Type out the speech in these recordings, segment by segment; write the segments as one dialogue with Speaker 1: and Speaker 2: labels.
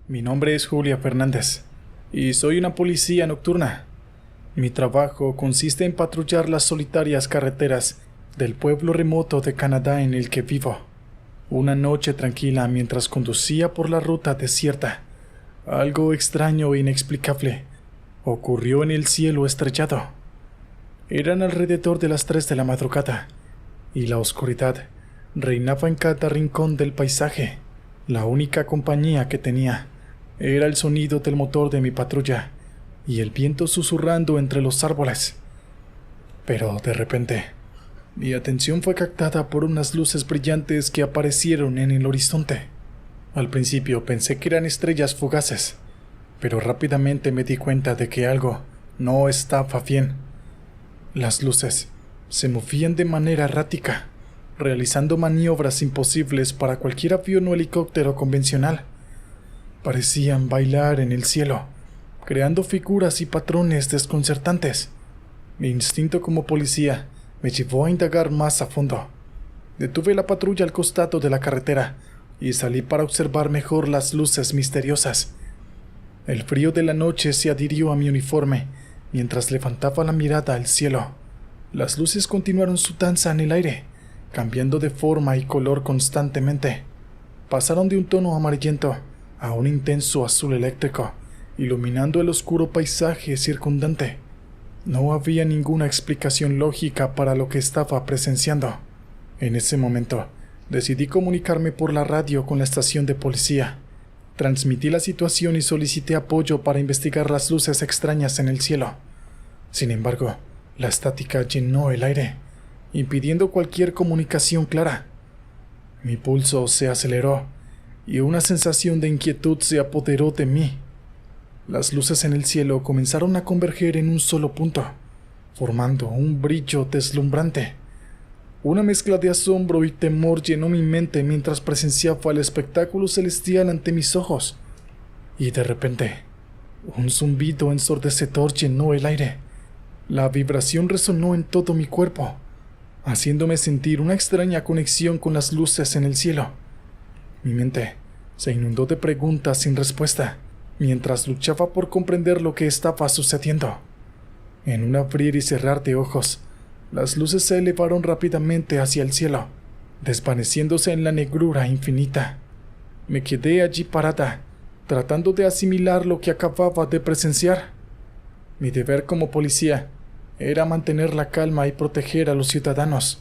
Speaker 1: Mi nombre es Julia Fernández y soy una policía nocturna. Mi trabajo consiste en patrullar las solitarias carreteras del pueblo remoto de Canadá en el que vivo. Una noche tranquila mientras conducía por la ruta desierta, algo extraño e inexplicable ocurrió en el cielo estrellado. Eran alrededor de las 3 de la madrugada y la oscuridad reinaba en cada rincón del paisaje. La única compañía que tenía era el sonido del motor de mi patrulla y el viento susurrando entre los árboles. Pero de repente, mi atención fue captada por unas luces brillantes que aparecieron en el horizonte. Al principio pensé que eran estrellas fugaces, pero rápidamente me di cuenta de que algo no estaba bien. Las luces se movían de manera errática, realizando maniobras imposibles para cualquier avión o helicóptero convencional. Parecían bailar en el cielo, creando figuras y patrones desconcertantes. Mi instinto como policía me llevó a indagar más a fondo. Detuve la patrulla al costado de la carretera y salí para observar mejor las luces misteriosas. El frío de la noche se adhirió a mi uniforme mientras levantaba la mirada al cielo. Las luces continuaron su danza en el aire, cambiando de forma y color constantemente. Pasaron de un tono amarillento a un intenso azul eléctrico, iluminando el oscuro paisaje circundante. No había ninguna explicación lógica para lo que estaba presenciando. En ese momento, decidí comunicarme por la radio con la estación de policía. Transmití la situación y solicité apoyo para investigar las luces extrañas en el cielo. Sin embargo, la estática llenó el aire, impidiendo cualquier comunicación clara. Mi pulso se aceleró y una sensación de inquietud se apoderó de mí. Las luces en el cielo comenzaron a converger en un solo punto, formando un brillo deslumbrante. Una mezcla de asombro y temor llenó mi mente mientras presenciaba el espectáculo celestial ante mis ojos. Y de repente, un zumbido ensordecedor llenó el aire. La vibración resonó en todo mi cuerpo, haciéndome sentir una extraña conexión con las luces en el cielo. Mi mente se inundó de preguntas sin respuesta, mientras luchaba por comprender lo que estaba sucediendo. En un abrir y cerrar de ojos, las luces se elevaron rápidamente hacia el cielo, desvaneciéndose en la negrura infinita. Me quedé allí parada, tratando de asimilar lo que acababa de presenciar. Mi deber como policía era mantener la calma y proteger a los ciudadanos,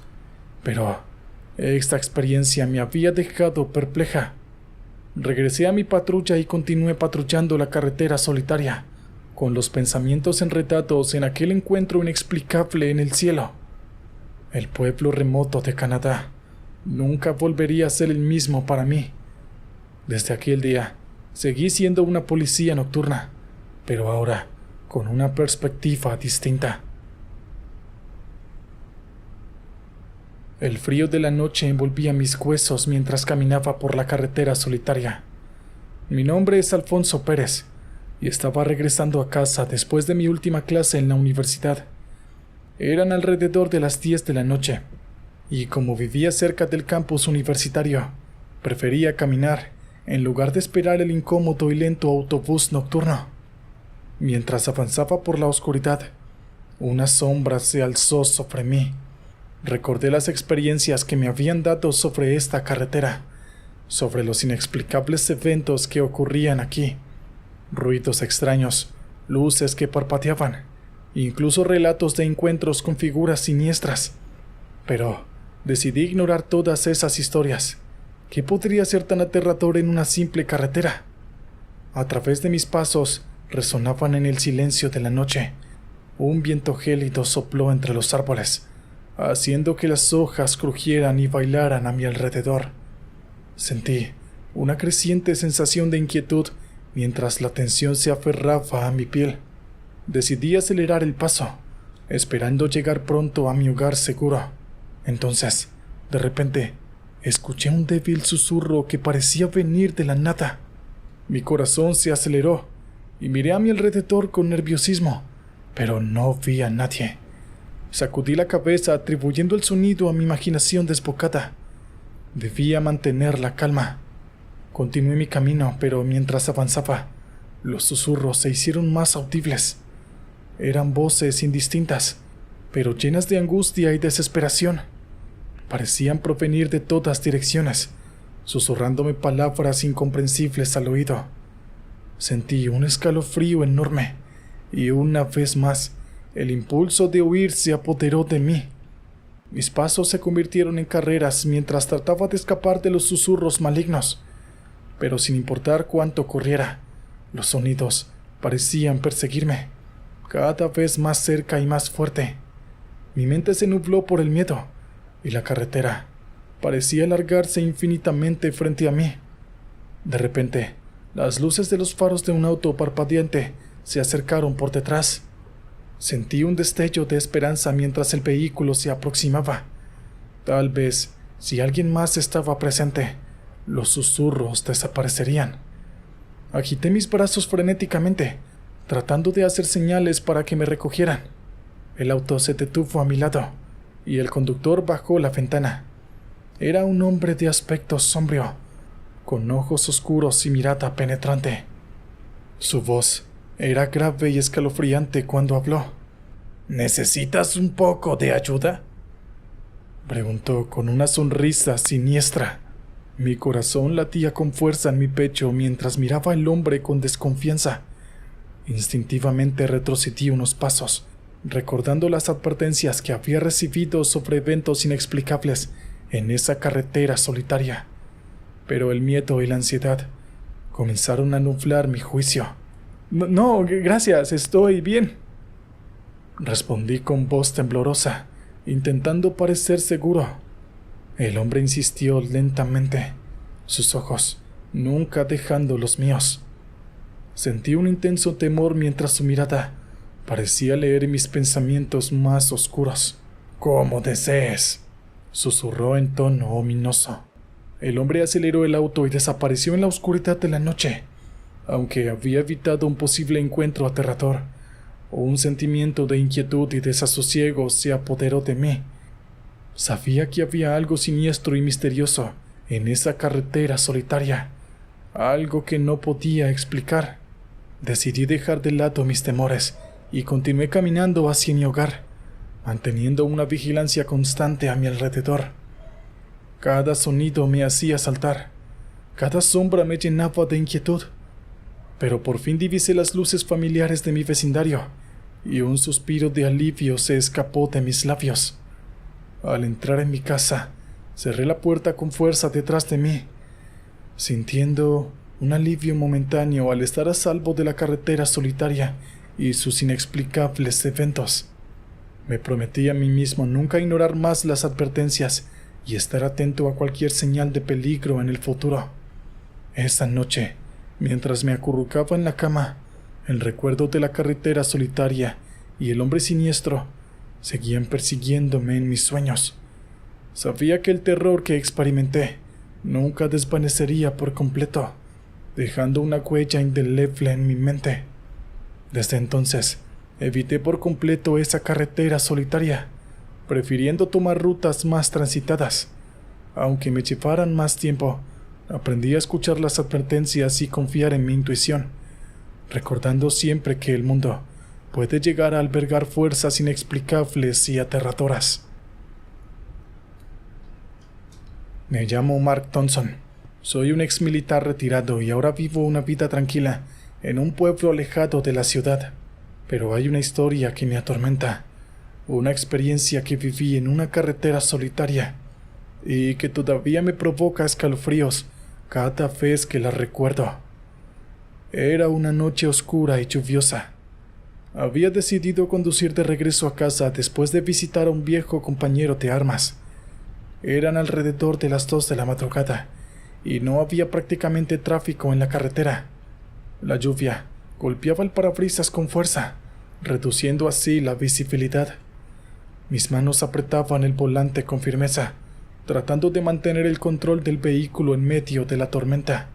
Speaker 1: pero esta experiencia me había dejado perpleja. Regresé a mi patrulla y continué patrullando la carretera solitaria, con los pensamientos enredados en aquel encuentro inexplicable en el cielo. El pueblo remoto de Canadá nunca volvería a ser el mismo para mí. Desde aquel día, seguí siendo una policía nocturna, pero ahora con una perspectiva distinta. El frío de la noche envolvía mis huesos mientras caminaba por la carretera solitaria. Mi nombre es Alfonso Pérez y estaba regresando a casa después de mi última clase en la universidad. Eran alrededor de las 10 de la noche, y como vivía cerca del campus universitario, prefería caminar en lugar de esperar el incómodo y lento autobús nocturno. Mientras avanzaba por la oscuridad, una sombra se alzó sobre mí. Recordé las experiencias que me habían dado sobre esta carretera, sobre los inexplicables eventos que ocurrían aquí, ruidos extraños, luces que parpadeaban, incluso relatos de encuentros con figuras siniestras. Pero decidí ignorar todas esas historias. ¿Qué podría ser tan aterrador en una simple carretera? A través de mis pasos resonaban en el silencio de la noche. Un viento gélido sopló entre los árboles, haciendo que las hojas crujieran y bailaran a mi alrededor. Sentí una creciente sensación de inquietud mientras la tensión se aferraba a mi piel. Decidí acelerar el paso, esperando llegar pronto a mi hogar seguro. Entonces, de repente, escuché un débil susurro que parecía venir de la nada. Mi corazón se aceleró y miré a mi alrededor con nerviosismo, pero no vi a nadie. Sacudí la cabeza atribuyendo el sonido a mi imaginación desbocada. Debía mantener la calma. Continué mi camino, pero mientras avanzaba, los susurros se hicieron más audibles. Eran voces indistintas, pero llenas de angustia y desesperación. Parecían provenir de todas direcciones, susurrándome palabras incomprensibles al oído. Sentí un escalofrío enorme, y una vez más, el impulso de huir se apoderó de mí. Mis pasos se convirtieron en carreras mientras trataba de escapar de los susurros malignos. Pero sin importar cuánto corriera, los sonidos parecían perseguirme, cada vez más cerca y más fuerte. Mi mente se nubló por el miedo, y la carretera parecía alargarse infinitamente frente a mí. De repente, las luces de los faros de un auto parpadeante se acercaron por detrás. Sentí un destello de esperanza mientras el vehículo se aproximaba. Tal vez, si alguien más estaba presente, los susurros desaparecerían. Agité mis brazos frenéticamente, tratando de hacer señales para que me recogieran. El auto se detuvo a mi lado, y el conductor bajó la ventana. Era un hombre de aspecto sombrío, con ojos oscuros y mirada penetrante. Su voz era grave y escalofriante cuando habló. ¿Necesitas un poco de ayuda?, preguntó con una sonrisa siniestra. Mi corazón latía con fuerza en mi pecho mientras miraba al hombre con desconfianza. Instintivamente retrocedí unos pasos, recordando las advertencias que había recibido sobre eventos inexplicables en esa carretera solitaria. Pero el miedo y la ansiedad comenzaron a nublar mi juicio. No, gracias, estoy bien, respondí con voz temblorosa, intentando parecer seguro. El hombre insistió lentamente, sus ojos nunca dejando los míos. Sentí un intenso temor mientras su mirada parecía leer mis pensamientos más oscuros. «Como desees», susurró en tono ominoso. El hombre aceleró el auto y desapareció en la oscuridad de la noche. Aunque había evitado un posible encuentro aterrador, un sentimiento de inquietud y desasosiego se apoderó de mí. Sabía que había algo siniestro y misterioso en esa carretera solitaria, algo que no podía explicar. Decidí dejar de lado mis temores y continué caminando hacia mi hogar, manteniendo una vigilancia constante a mi alrededor. Cada sonido me hacía saltar, cada sombra me llenaba de inquietud, pero por fin divisé las luces familiares de mi vecindario y un suspiro de alivio se escapó de mis labios. Al entrar en mi casa, cerré la puerta con fuerza detrás de mí, sintiendo un alivio momentáneo al estar a salvo de la carretera solitaria y sus inexplicables eventos. Me prometí a mí mismo nunca ignorar más las advertencias y estar atento a cualquier señal de peligro en el futuro. Esa noche, mientras me acurrucaba en la cama, el recuerdo de la carretera solitaria y el hombre siniestro seguían persiguiéndome en mis sueños. Sabía que el terror que experimenté nunca desvanecería por completo, dejando una huella indeleble en mi mente. Desde entonces, evité por completo esa carretera solitaria, prefiriendo tomar rutas más transitadas. Aunque me llevaran más tiempo, aprendí a escuchar las advertencias y confiar en mi intuición, recordando siempre que el mundo puede llegar a albergar fuerzas inexplicables y aterradoras. Me llamo Mark Thompson. Soy un ex militar retirado y ahora vivo una vida tranquila en un pueblo alejado de la ciudad. Pero hay una historia que me atormenta, una experiencia que viví en una carretera solitaria y que todavía me provoca escalofríos cada vez que la recuerdo. Era una noche oscura y lluviosa. Había decidido conducir de regreso a casa después de visitar a un viejo compañero de armas. Eran alrededor de las 2 de la madrugada y no había prácticamente tráfico en la carretera. La lluvia golpeaba el parabrisas con fuerza, reduciendo así la visibilidad. Mis manos apretaban el volante con firmeza, tratando de mantener el control del vehículo en medio de la tormenta.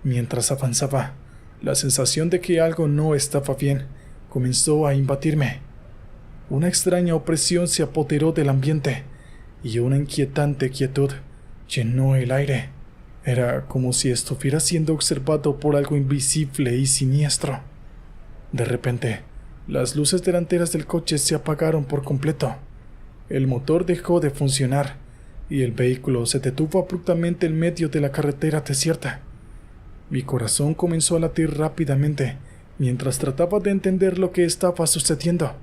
Speaker 1: Mientras avanzaba, la sensación de que algo no estaba bien comenzó a invadirme. Una extraña opresión se apoderó del ambiente y una inquietante quietud llenó el aire. Era como si estuviera siendo observado por algo invisible y siniestro. De repente, las luces delanteras del coche se apagaron por completo. El motor dejó de funcionar y el vehículo se detuvo abruptamente en medio de la carretera desierta. Mi corazón comenzó a latir rápidamente mientras trataba de entender lo que estaba sucediendo.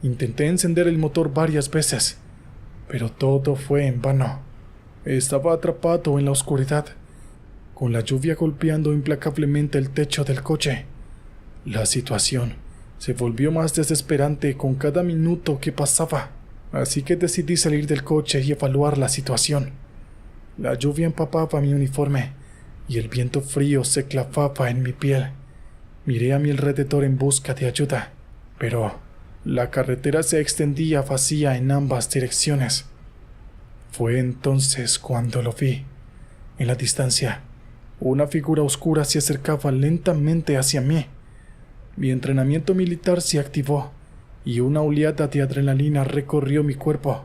Speaker 1: Intenté encender el motor varias veces, pero todo fue en vano. Estaba atrapado en la oscuridad, con la lluvia golpeando implacablemente el techo del coche. La situación se volvió más desesperante con cada minuto que pasaba, así que decidí salir del coche y evaluar la situación. La lluvia empapaba mi uniforme y el viento frío se clavaba en mi piel. Miré a mi alrededor en busca de ayuda, pero la carretera se extendía vacía en ambas direcciones. Fue entonces cuando lo vi. En la distancia, una figura oscura se acercaba lentamente hacia mí. Mi entrenamiento militar se activó y una oleada de adrenalina recorrió mi cuerpo.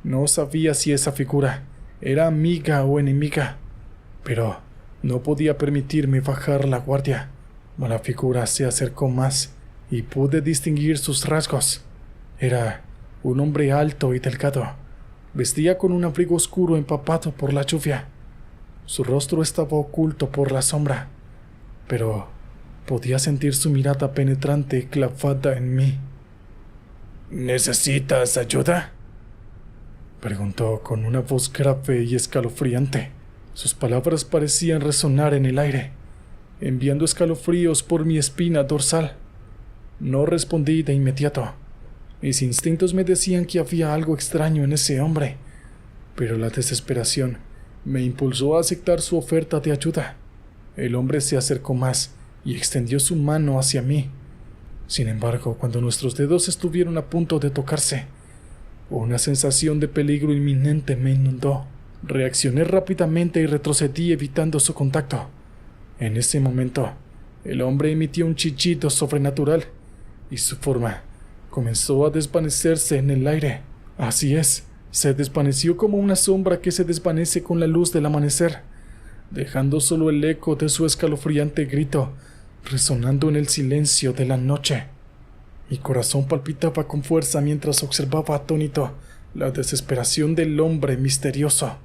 Speaker 1: No sabía si esa figura era amiga o enemiga, pero no podía permitirme bajar la guardia. La figura se acercó más y pude distinguir sus rasgos. Era un hombre alto y delgado. Vestía con un abrigo oscuro empapado por la lluvia. Su rostro estaba oculto por la sombra, pero podía sentir su mirada penetrante clavada en mí. ¿Necesitas ayuda?, preguntó con una voz grave y escalofriante. Sus palabras parecían resonar en el aire, enviando escalofríos por mi espina dorsal. No respondí de inmediato. Mis instintos me decían que había algo extraño en ese hombre, pero la desesperación me impulsó a aceptar su oferta de ayuda. El hombre se acercó más y extendió su mano hacia mí. Sin embargo, cuando nuestros dedos estuvieron a punto de tocarse, una sensación de peligro inminente me inundó. Reaccioné rápidamente y retrocedí evitando su contacto. En ese momento, el hombre emitió un chillido sobrenatural y su forma comenzó a desvanecerse en el aire. Así es, se desvaneció como una sombra que se desvanece con la luz del amanecer, dejando solo el eco de su escalofriante grito resonando en el silencio de la noche. Mi corazón palpitaba con fuerza mientras observaba atónito la desesperación del hombre misterioso.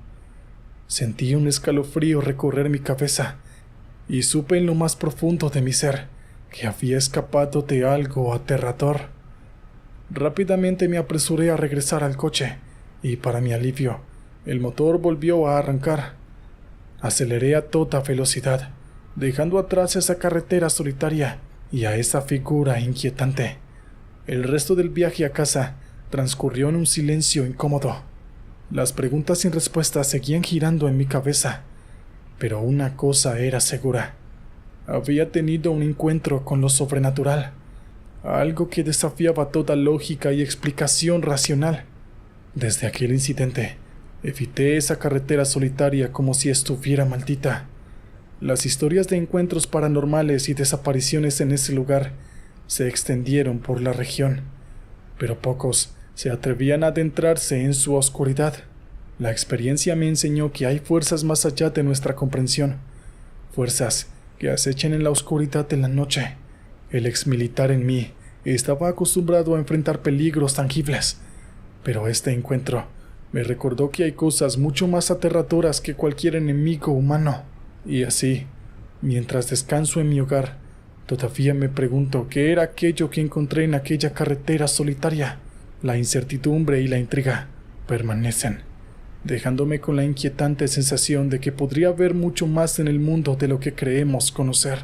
Speaker 1: Sentí un escalofrío recorrer mi cabeza y supe en lo más profundo de mi ser que había escapado de algo aterrador. Rápidamente me apresuré a regresar al coche y, para mi alivio, el motor volvió a arrancar. Aceleré a toda velocidad, dejando atrás esa carretera solitaria y a esa figura inquietante. El resto del viaje a casa transcurrió en un silencio incómodo. Las preguntas sin respuesta seguían girando en mi cabeza, pero una cosa era segura. Había tenido un encuentro con lo sobrenatural, algo que desafiaba toda lógica y explicación racional. Desde aquel incidente, evité esa carretera solitaria como si estuviera maldita. Las historias de encuentros paranormales y desapariciones en ese lugar se extendieron por la región, pero pocos se atrevían a adentrarse en su oscuridad. La experiencia me enseñó que hay fuerzas más allá de nuestra comprensión, fuerzas que acechan en la oscuridad de la noche. El exmilitar en mí estaba acostumbrado a enfrentar peligros tangibles, pero este encuentro me recordó que hay cosas mucho más aterradoras que cualquier enemigo humano. Y así, mientras descanso en mi hogar, todavía me pregunto qué era aquello que encontré en aquella carretera solitaria. La incertidumbre y la intriga permanecen, dejándome con la inquietante sensación de que podría haber mucho más en el mundo de lo que creemos conocer.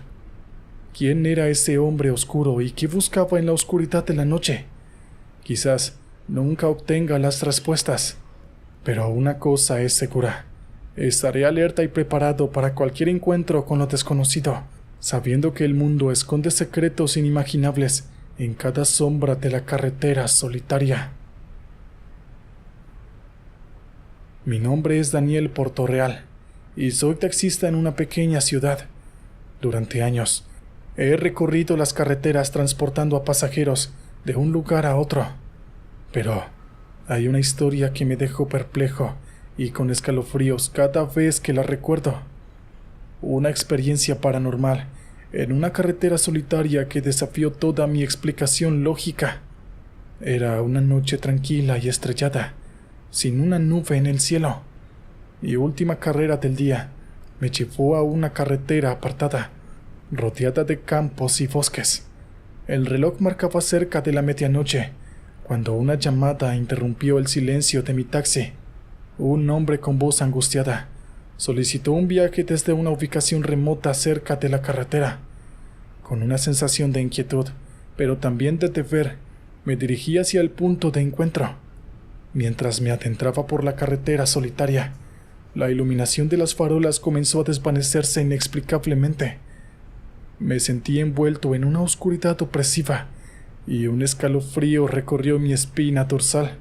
Speaker 1: ¿Quién era ese hombre oscuro y qué buscaba en la oscuridad de la noche? Quizás nunca obtenga las respuestas, pero una cosa es segura: estaré alerta y preparado para cualquier encuentro con lo desconocido, sabiendo que el mundo esconde secretos inimaginables en cada sombra de la carretera solitaria. Mi nombre es Daniel Portorreal y soy taxista en una pequeña ciudad. Durante años, he recorrido las carreteras transportando a pasajeros de un lugar a otro, pero hay una historia que me dejó perplejo y con escalofríos cada vez que la recuerdo. Una experiencia paranormal en una carretera solitaria que desafió toda mi explicación lógica. Era una noche tranquila y estrellada, sin una nube en el cielo. Mi última carrera del día me llevó a una carretera apartada, rodeada de campos y bosques. El reloj marcaba cerca de la medianoche, cuando una llamada interrumpió el silencio de mi taxi. Un hombre con voz angustiada solicitó un viaje desde una ubicación remota cerca de la carretera. Con una sensación de inquietud, pero también de deber, me dirigí hacia el punto de encuentro. Mientras me adentraba por la carretera solitaria, la iluminación de las farolas comenzó a desvanecerse inexplicablemente. Me sentí envuelto en una oscuridad opresiva y un escalofrío recorrió mi espina dorsal.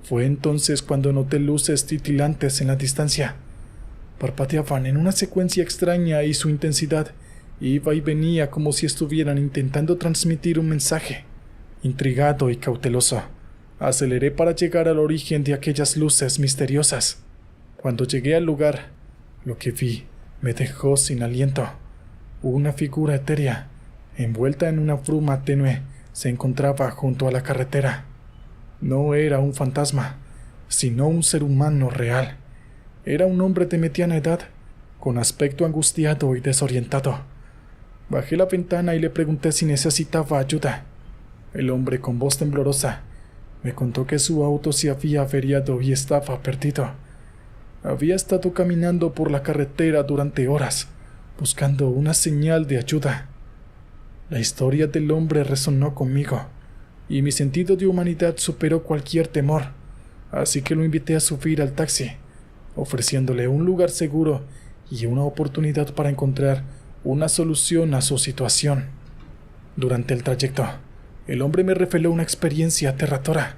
Speaker 1: Fue entonces cuando noté luces titilantes en la distancia. Parpadeaban en una secuencia extraña y su intensidad iba y venía como si estuvieran intentando transmitir un mensaje. Intrigado y cauteloso, aceleré para llegar al origen de aquellas luces misteriosas. Cuando llegué al lugar, lo que vi me dejó sin aliento. Una figura etérea, envuelta en una bruma tenue, se encontraba junto a la carretera. No era un fantasma, sino un ser humano real. Era un hombre de mediana edad, con aspecto angustiado y desorientado. Bajé la ventana y le pregunté si necesitaba ayuda. El hombre, con voz temblorosa, me contó que su auto se había averiado y estaba perdido. Había estado caminando por la carretera durante horas, buscando una señal de ayuda. La historia del hombre resonó conmigo, y mi sentido de humanidad superó cualquier temor, así que lo invité a subir al taxi, ofreciéndole un lugar seguro y una oportunidad para encontrar una solución a su situación. Durante el trayecto, el hombre me reveló una experiencia aterradora.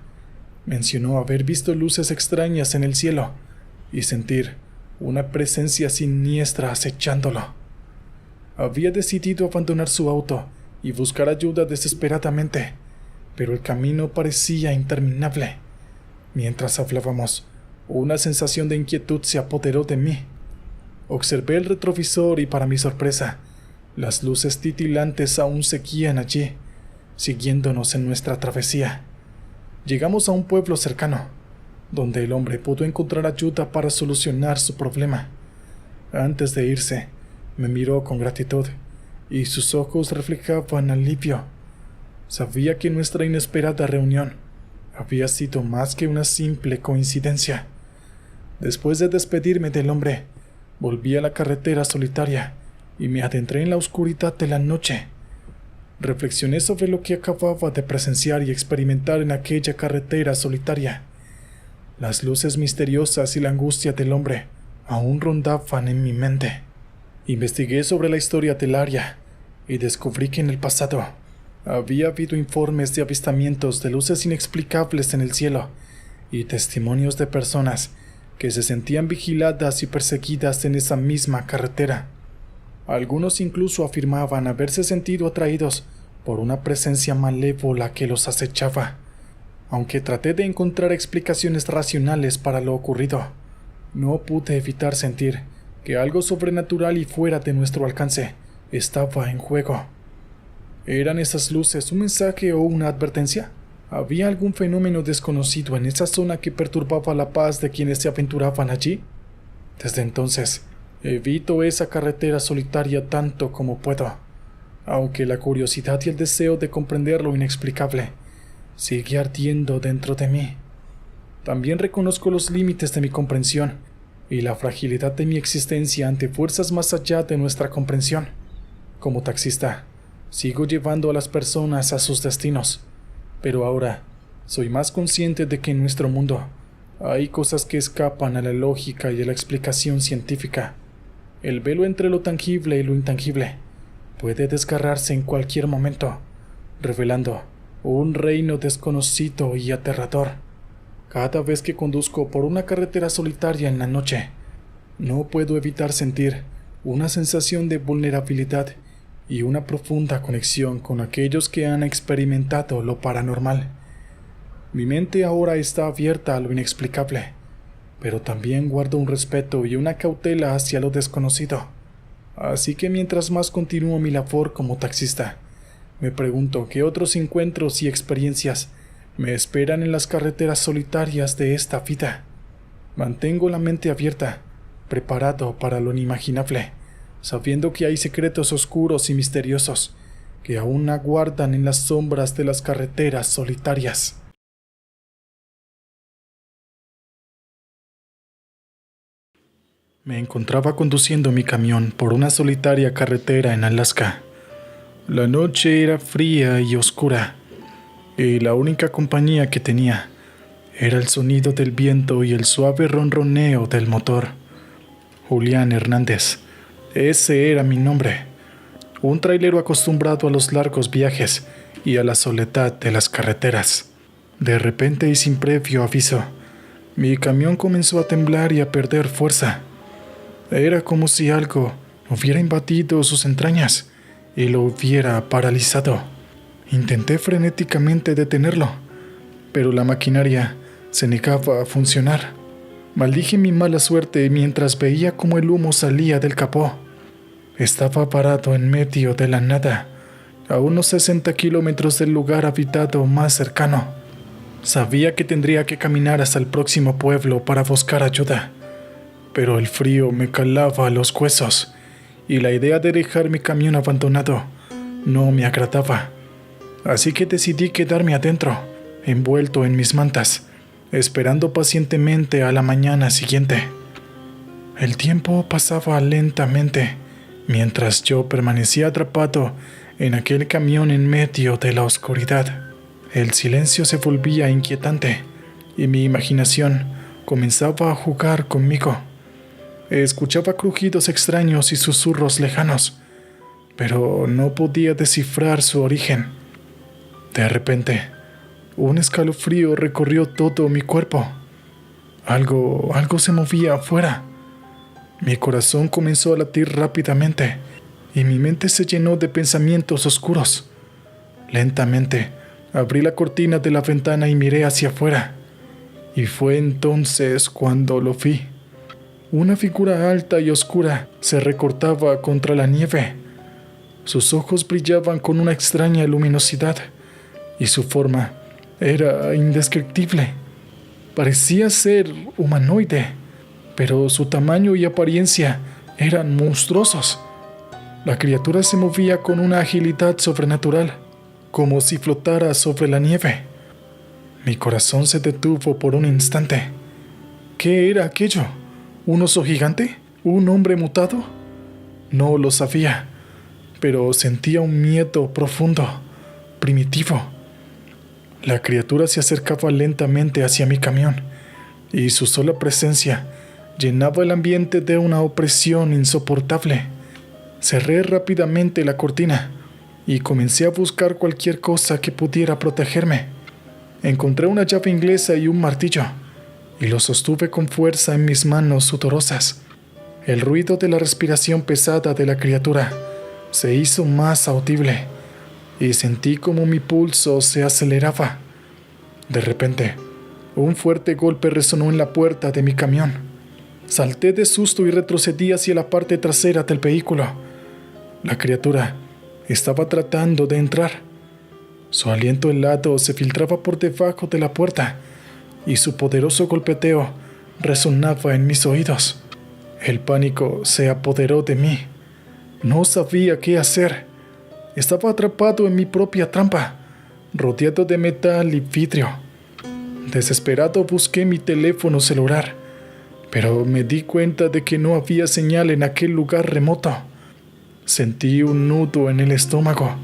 Speaker 1: Mencionó haber visto luces extrañas en el cielo y sentir una presencia siniestra acechándolo. Había decidido abandonar su auto y buscar ayuda desesperadamente, pero el camino parecía interminable. Mientras hablábamos, una sensación de inquietud se apoderó de mí. Observé el retrovisor y, para mi sorpresa, las luces titilantes aún seguían allí, siguiéndonos en nuestra travesía. Llegamos a un pueblo cercano, donde el hombre pudo encontrar ayuda para solucionar su problema. Antes de irse, me miró con gratitud, y sus ojos reflejaban alivio. Sabía que nuestra inesperada reunión había sido más que una simple coincidencia. Después de despedirme del hombre, volví a la carretera solitaria y me adentré en la oscuridad de la noche. Reflexioné sobre lo que acababa de presenciar y experimentar en aquella carretera solitaria. Las luces misteriosas y la angustia del hombre aún rondaban en mi mente. Investigué sobre la historia del área y descubrí que en el pasado había habido informes de avistamientos de luces inexplicables en el cielo y testimonios de personas que se sentían vigiladas y perseguidas en esa misma carretera. Algunos incluso afirmaban haberse sentido atraídos por una presencia malévola que los acechaba. Aunque traté de encontrar explicaciones racionales para lo ocurrido, no pude evitar sentir que algo sobrenatural y fuera de nuestro alcance estaba en juego. ¿Eran esas luces un mensaje o una advertencia? ¿Había algún fenómeno desconocido en esa zona que perturbaba la paz de quienes se aventuraban allí? Desde entonces, evito esa carretera solitaria tanto como puedo, aunque la curiosidad y el deseo de comprender lo inexplicable sigue ardiendo dentro de mí. También reconozco los límites de mi comprensión y la fragilidad de mi existencia ante fuerzas más allá de nuestra comprensión. Como taxista, sigo llevando a las personas a sus destinos, pero ahora soy más consciente de que en nuestro mundo hay cosas que escapan a la lógica y a la explicación científica. El velo entre lo tangible y lo intangible puede desgarrarse en cualquier momento, revelando un reino desconocido y aterrador. Cada vez que conduzco por una carretera solitaria en la noche, no puedo evitar sentir una sensación de vulnerabilidad y una profunda conexión con aquellos que han experimentado lo paranormal. Mi mente ahora está abierta a lo inexplicable, pero también guardo un respeto y una cautela hacia lo desconocido. Así que mientras más continúo mi labor como taxista, me pregunto qué otros encuentros y experiencias me esperan en las carreteras solitarias de esta vida. Mantengo la mente abierta, preparado para lo inimaginable, sabiendo que hay secretos oscuros y misteriosos que aún aguardan en las sombras de las carreteras solitarias. Me encontraba conduciendo mi camión por una solitaria carretera en Alaska. La noche era fría y oscura, y la única compañía que tenía era el sonido del viento y el suave ronroneo del motor. Julián Hernández, ese era mi nombre, un trailero acostumbrado a los largos viajes y a la soledad de las carreteras. De repente y sin previo aviso, mi camión comenzó a temblar y a perder fuerza. Era como si algo hubiera invadido sus entrañas y lo hubiera paralizado. Intenté frenéticamente detenerlo, pero la maquinaria se negaba a funcionar. Maldije mi mala suerte mientras veía cómo el humo salía del capó. Estaba parado en medio de la nada, a unos 60 kilómetros del lugar habitado más cercano. Sabía que tendría que caminar hasta el próximo pueblo para buscar ayuda, pero el frío me calaba los huesos y la idea de dejar mi camión abandonado no me agradaba. Así que decidí quedarme adentro, envuelto en mis mantas, esperando pacientemente a la mañana siguiente. El tiempo pasaba lentamente mientras yo permanecía atrapado en aquel camión en medio de la oscuridad. El silencio se volvía inquietante y mi imaginación comenzaba a jugar conmigo. Escuchaba crujidos extraños y susurros lejanos, pero no podía descifrar su origen. De repente, un escalofrío recorrió todo mi cuerpo. Algo se movía afuera. Mi corazón comenzó a latir rápidamente y mi mente se llenó de pensamientos oscuros. Lentamente, abrí la cortina de la ventana y miré hacia afuera. Y fue entonces cuando lo vi. Una figura alta y oscura se recortaba contra la nieve. Sus ojos brillaban con una extraña luminosidad y su forma era indescriptible. Parecía ser humanoide, pero su tamaño y apariencia eran monstruosos. La criatura se movía con una agilidad sobrenatural, como si flotara sobre la nieve. Mi corazón se detuvo por un instante. ¿Qué era aquello? ¿Un oso gigante? ¿Un hombre mutado? No lo sabía, pero sentía un miedo profundo, primitivo. La criatura se acercaba lentamente hacia mi camión, y su sola presencia llenaba el ambiente de una opresión insoportable. Cerré rápidamente la cortina y comencé a buscar cualquier cosa que pudiera protegerme. Encontré una llave inglesa y un martillo, y lo sostuve con fuerza en mis manos sudorosas. El ruido de la respiración pesada de la criatura se hizo más audible, y sentí como mi pulso se aceleraba. De repente, un fuerte golpe resonó en la puerta de mi camión. Salté de susto y retrocedí hacia la parte trasera del vehículo. La criatura estaba tratando de entrar. Su aliento helado se filtraba por debajo de la puerta y su poderoso golpeteo resonaba en mis oídos. El pánico se apoderó de mí. No sabía qué hacer. Estaba atrapado en mi propia trampa, rodeado de metal y vidrio. Desesperado busqué mi teléfono celular, pero me di cuenta de que no había señal en aquel lugar remoto. Sentí un nudo en el estómago.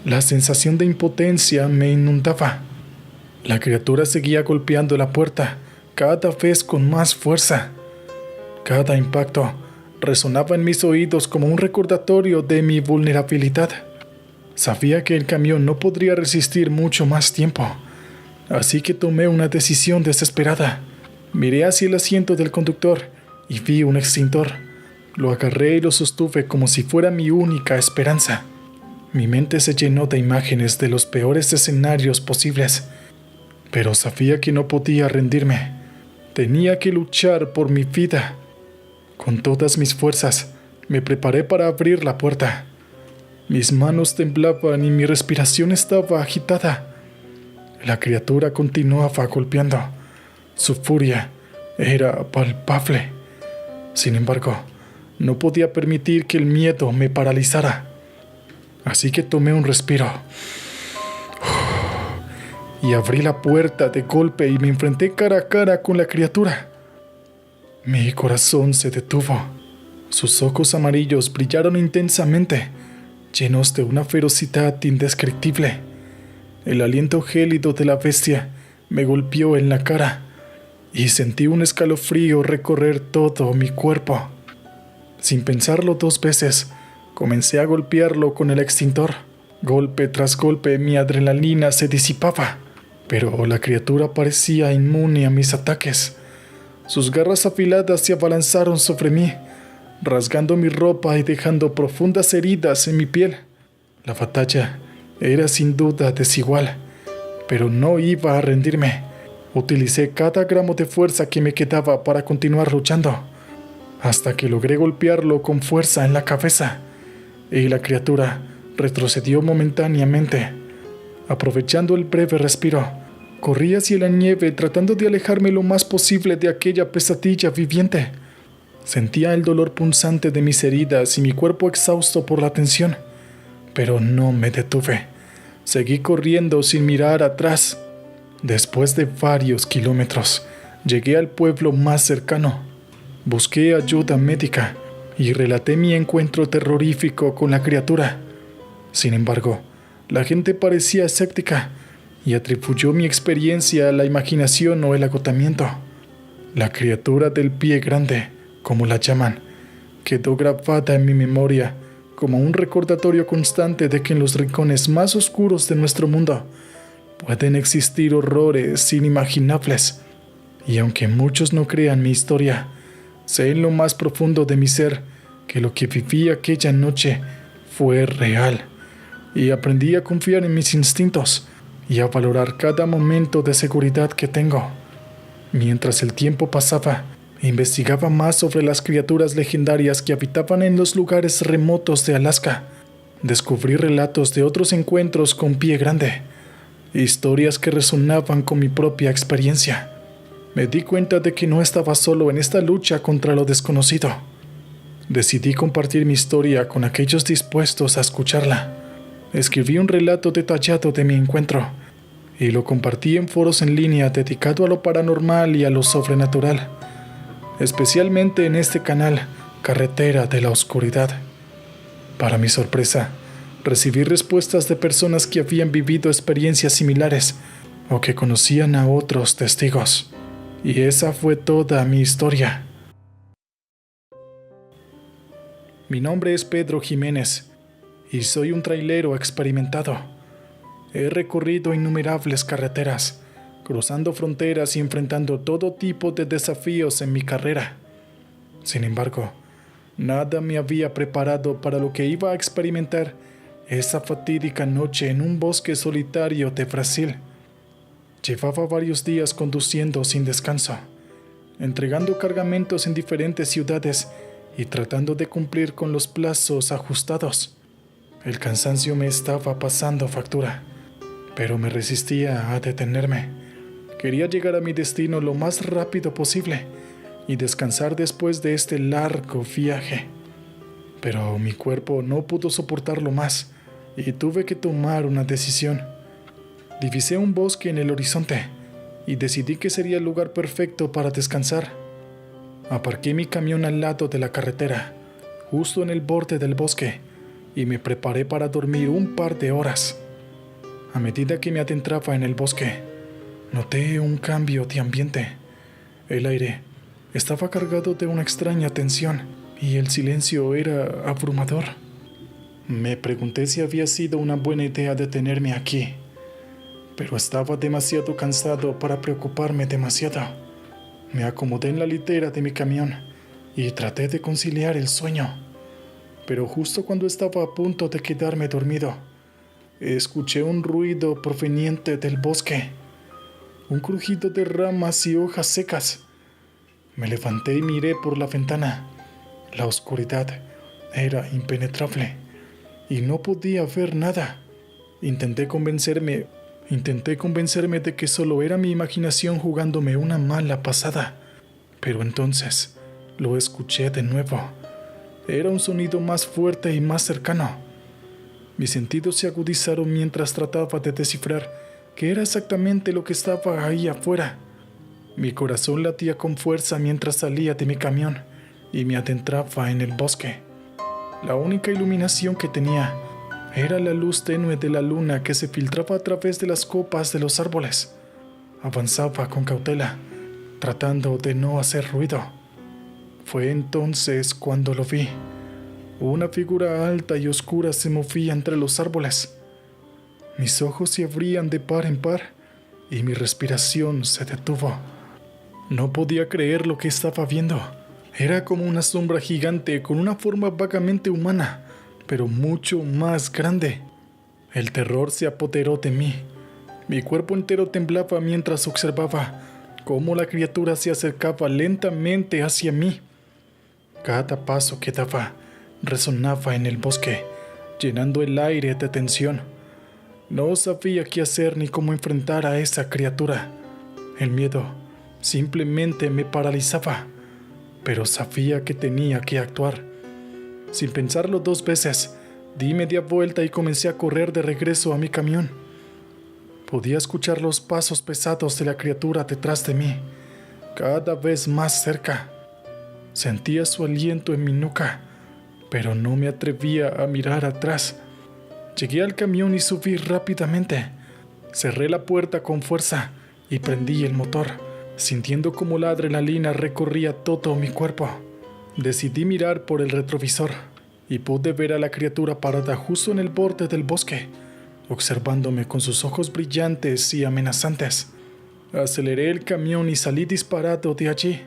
Speaker 1: La sensación de impotencia me inundaba. La criatura seguía golpeando la puerta, cada vez con más fuerza. Cada impacto resonaba en mis oídos como un recordatorio de mi vulnerabilidad. Sabía que el camión no podría resistir mucho más tiempo, así que tomé una decisión desesperada. Miré hacia el asiento del conductor y vi un extintor. Lo agarré y lo sostuve como si fuera mi única esperanza. Mi mente se llenó de imágenes de los peores escenarios posibles, pero sabía que no podía rendirme. Tenía que luchar por mi vida. Con todas mis fuerzas, me preparé para abrir la puerta. Mis manos temblaban y mi respiración estaba agitada. La criatura continuaba golpeando. Su furia era palpable. Sin embargo, no podía permitir que el miedo me paralizara. Así que tomé un respiro y abrí la puerta de golpe y me enfrenté cara a cara con la criatura. Mi corazón se detuvo. Sus ojos amarillos brillaron intensamente, llenos de una ferocidad indescriptible. El aliento gélido de la bestia me golpeó en la cara y sentí un escalofrío recorrer todo mi cuerpo. Sin pensarlo 2 veces, comencé a golpearlo con el extintor. Golpe tras golpe mi adrenalina se disipaba, pero la criatura parecía inmune a mis ataques. Sus garras afiladas se abalanzaron sobre mí, rasgando mi ropa y dejando profundas heridas en mi piel. La batalla era sin duda desigual, pero no iba a rendirme. Utilicé cada gramo de fuerza que me quedaba para continuar luchando, hasta que logré golpearlo con fuerza en la cabeza, y la criatura retrocedió momentáneamente. Aprovechando el breve respiro, corrí hacia la nieve tratando de alejarme lo más posible de aquella pesadilla viviente. Sentía el dolor punzante de mis heridas y mi cuerpo exhausto por la tensión, pero no me detuve. Seguí corriendo sin mirar atrás. Después de varios kilómetros, llegué al pueblo más cercano. Busqué ayuda médica y relaté mi encuentro terrorífico con la criatura. Sin embargo, la gente parecía escéptica y atribuyó mi experiencia a la imaginación o el agotamiento. La criatura del pie grande, como la llaman, quedó grabada en mi memoria como un recordatorio constante de que en los rincones más oscuros de nuestro mundo pueden existir horrores inimaginables. Y aunque muchos no crean mi historia, sé en lo más profundo de mi ser que lo que viví aquella noche fue real, y aprendí a confiar en mis instintos y a valorar cada momento de seguridad que tengo. Mientras el tiempo pasaba, investigaba más sobre las criaturas legendarias que habitaban en los lugares remotos de Alaska. Descubrí relatos de otros encuentros con pie grande, historias que resonaban con mi propia experiencia. Me di cuenta de que no estaba solo en esta lucha contra lo desconocido. Decidí compartir mi historia con aquellos dispuestos a escucharla. Escribí un relato detallado de mi encuentro y lo compartí en foros en línea dedicado a lo paranormal y a lo sobrenatural, especialmente en este canal, Carretera de la Oscuridad. Para mi sorpresa, recibí respuestas de personas que habían vivido experiencias similares o que conocían a otros testigos. Y esa fue toda mi historia. Mi nombre es Pedro Jiménez y soy un trailero experimentado. He recorrido innumerables carreteras, cruzando fronteras y enfrentando todo tipo de desafíos en mi carrera. Sin embargo, nada me había preparado para lo que iba a experimentar esa fatídica noche en un bosque solitario de Brasil. Llevaba varios días conduciendo sin descanso, entregando cargamentos en diferentes ciudades y tratando de cumplir con los plazos ajustados. El cansancio me estaba pasando factura, pero me resistía a detenerme. Quería llegar a mi destino lo más rápido posible y descansar después de este largo viaje. Pero mi cuerpo no pudo soportarlo más y tuve que tomar una decisión. Divisé un bosque en el horizonte y decidí que sería el lugar perfecto para descansar. Aparqué mi camión al lado de la carretera, justo en el borde del bosque, y me preparé para dormir un par de horas. A medida que me adentraba en el bosque, noté un cambio de ambiente. El aire estaba cargado de una extraña tensión y el silencio era abrumador. Me pregunté si había sido una buena idea detenerme aquí, pero estaba demasiado cansado para preocuparme demasiado. Me acomodé en la litera de mi camión y traté de conciliar el sueño. Pero justo cuando estaba a punto de quedarme dormido, escuché un ruido proveniente del bosque. Un crujido de ramas y hojas secas, Me levanté y miré por la ventana. La oscuridad era impenetrable y no podía ver nada. Intenté convencerme de que solo era mi imaginación jugándome una mala pasada. Pero entonces lo escuché de nuevo. Era un sonido más fuerte y más cercano. Mis sentidos se agudizaron mientras trataba de descifrar qué era exactamente lo que estaba ahí afuera. Mi corazón latía con fuerza mientras salía de mi camión y me adentraba en el bosque. La única iluminación que tenía era la luz tenue de la luna que se filtraba a través de las copas de los árboles. Avanzaba con cautela, tratando de no hacer ruido. Fue entonces cuando lo vi. Una figura alta y oscura se movía entre los árboles. Mis ojos se abrían de par en par y mi respiración se detuvo. No podía creer lo que estaba viendo. Era como una sombra gigante con una forma vagamente humana, pero mucho más grande. El terror se apoderó de mí. Mi cuerpo entero temblaba mientras observaba cómo la criatura se acercaba lentamente hacia mí. Cada paso que daba resonaba en el bosque, llenando el aire de tensión. No sabía qué hacer ni cómo enfrentar a esa criatura. El miedo simplemente me paralizaba, pero sabía que tenía que actuar. Sin pensarlo 2 veces, di media vuelta y comencé a correr de regreso a mi camión. Podía escuchar los pasos pesados de la criatura detrás de mí, cada vez más cerca. Sentía su aliento en mi nuca, pero no me atrevía a mirar atrás. Llegué al camión y subí rápidamente. Cerré la puerta con fuerza y prendí el motor, sintiendo como la adrenalina recorría todo mi cuerpo. Decidí mirar por el retrovisor y pude ver a la criatura parada justo en el borde del bosque, observándome con sus ojos brillantes y amenazantes. Aceleré el camión y salí disparado de allí,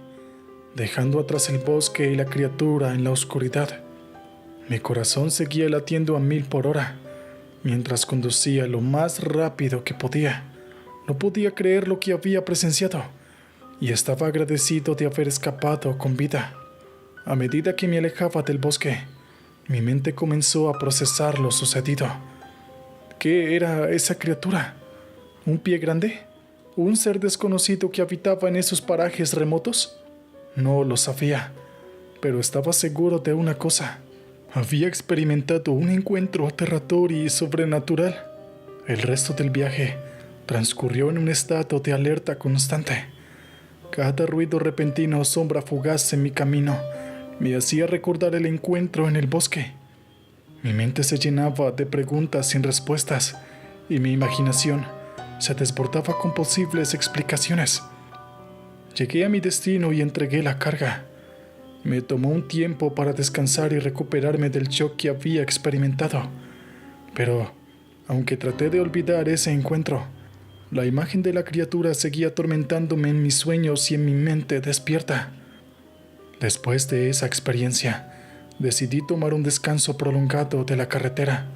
Speaker 1: dejando atrás el bosque y la criatura en la oscuridad. Mi corazón seguía latiendo a 1000 por hora, mientras conducía lo más rápido que podía. No podía creer lo que había presenciado, y estaba agradecido de haber escapado con vida. A medida que me alejaba del bosque, mi mente comenzó a procesar lo sucedido. ¿Qué era esa criatura? ¿Un pie grande? ¿Un ser desconocido que habitaba en esos parajes remotos? No lo sabía, pero estaba seguro de una cosa. Había experimentado un encuentro aterrador y sobrenatural. El resto del viaje transcurrió en un estado de alerta constante. Cada ruido repentino o sombra fugaz en mi camino me hacía recordar el encuentro en el bosque. Mi mente se llenaba de preguntas sin respuestas y mi imaginación se desbordaba con posibles explicaciones. Llegué a mi destino y entregué la carga. Me tomó un tiempo para descansar y recuperarme del shock que había experimentado. Pero, aunque traté de olvidar ese encuentro, la imagen de la criatura seguía atormentándome en mis sueños y en mi mente despierta. Después de esa experiencia, decidí tomar un descanso prolongado de la carretera.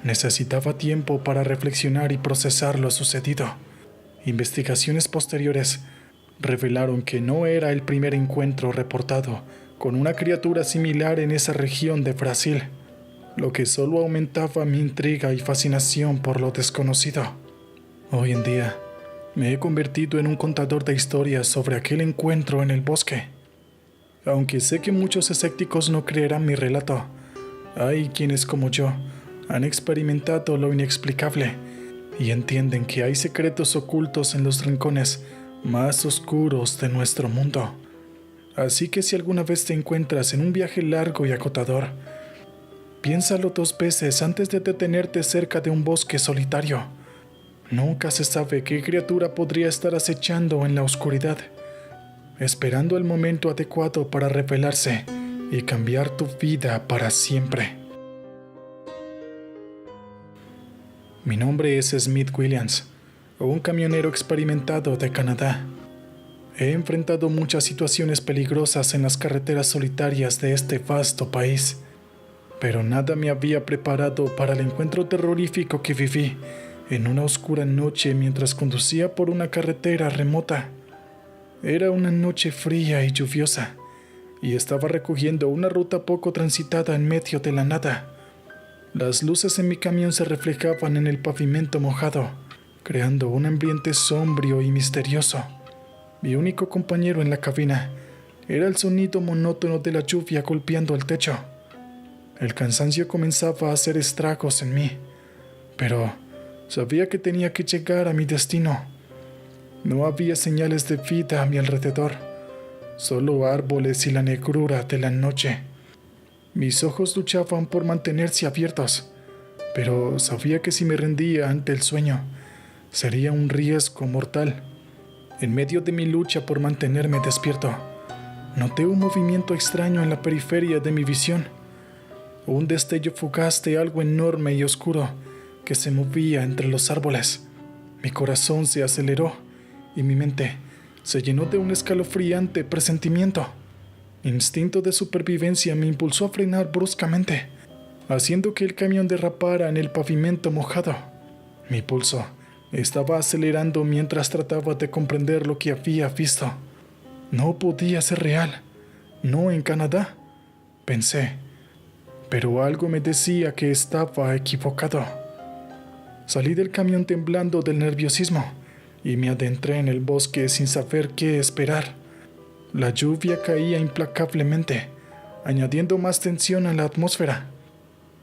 Speaker 1: Necesitaba tiempo para reflexionar y procesar lo sucedido. Investigaciones posteriores revelaron que no era el primer encuentro reportado con una criatura similar en esa región de Brasil, lo que solo aumentaba mi intriga y fascinación por lo desconocido. Hoy en día, me he convertido en un contador de historias sobre aquel encuentro en el bosque. Aunque sé que muchos escépticos no creerán mi relato, hay quienes como yo han experimentado lo inexplicable y entienden que hay secretos ocultos en los rincones más oscuros de nuestro mundo. Así que si alguna vez te encuentras en un viaje largo y agotador, piénsalo 2 veces antes de detenerte cerca de un bosque solitario. Nunca se sabe qué criatura podría estar acechando en la oscuridad, esperando el momento adecuado para revelarse y cambiar tu vida para siempre. Mi nombre es Smith Williams, un camionero experimentado de Canadá. He enfrentado muchas situaciones peligrosas en las carreteras solitarias de este vasto país, pero nada me había preparado para el encuentro terrorífico que viví en una oscura noche mientras conducía por una carretera remota. Era una noche fría y lluviosa, y estaba recogiendo una ruta poco transitada en medio de la nada. Las luces en mi camión se reflejaban en el pavimento mojado, creando un ambiente sombrío y misterioso. Mi único compañero en la cabina era el sonido monótono de la lluvia golpeando el techo. El cansancio comenzaba a hacer estragos en mí, pero sabía que tenía que llegar a mi destino. No había señales de vida a mi alrededor, solo árboles y la negrura de la noche. Mis ojos luchaban por mantenerse abiertos, pero sabía que si me rendía ante el sueño, sería un riesgo mortal. En medio de mi lucha por mantenerme despierto, noté un movimiento extraño en la periferia de mi visión. Un destello fugaz de algo enorme y oscuro que se movía entre los árboles. Mi corazón se aceleró y mi mente se llenó de un escalofriante presentimiento. Instinto de supervivencia me impulsó a frenar bruscamente, haciendo que el camión derrapara en el pavimento mojado. Mi pulso estaba acelerando mientras trataba de comprender lo que había visto. No podía ser real. No en Canadá, pensé. Pero algo me decía que estaba equivocado. Salí del camión temblando del nerviosismo y me adentré en el bosque sin saber qué esperar. La lluvia caía implacablemente, añadiendo más tensión a la atmósfera.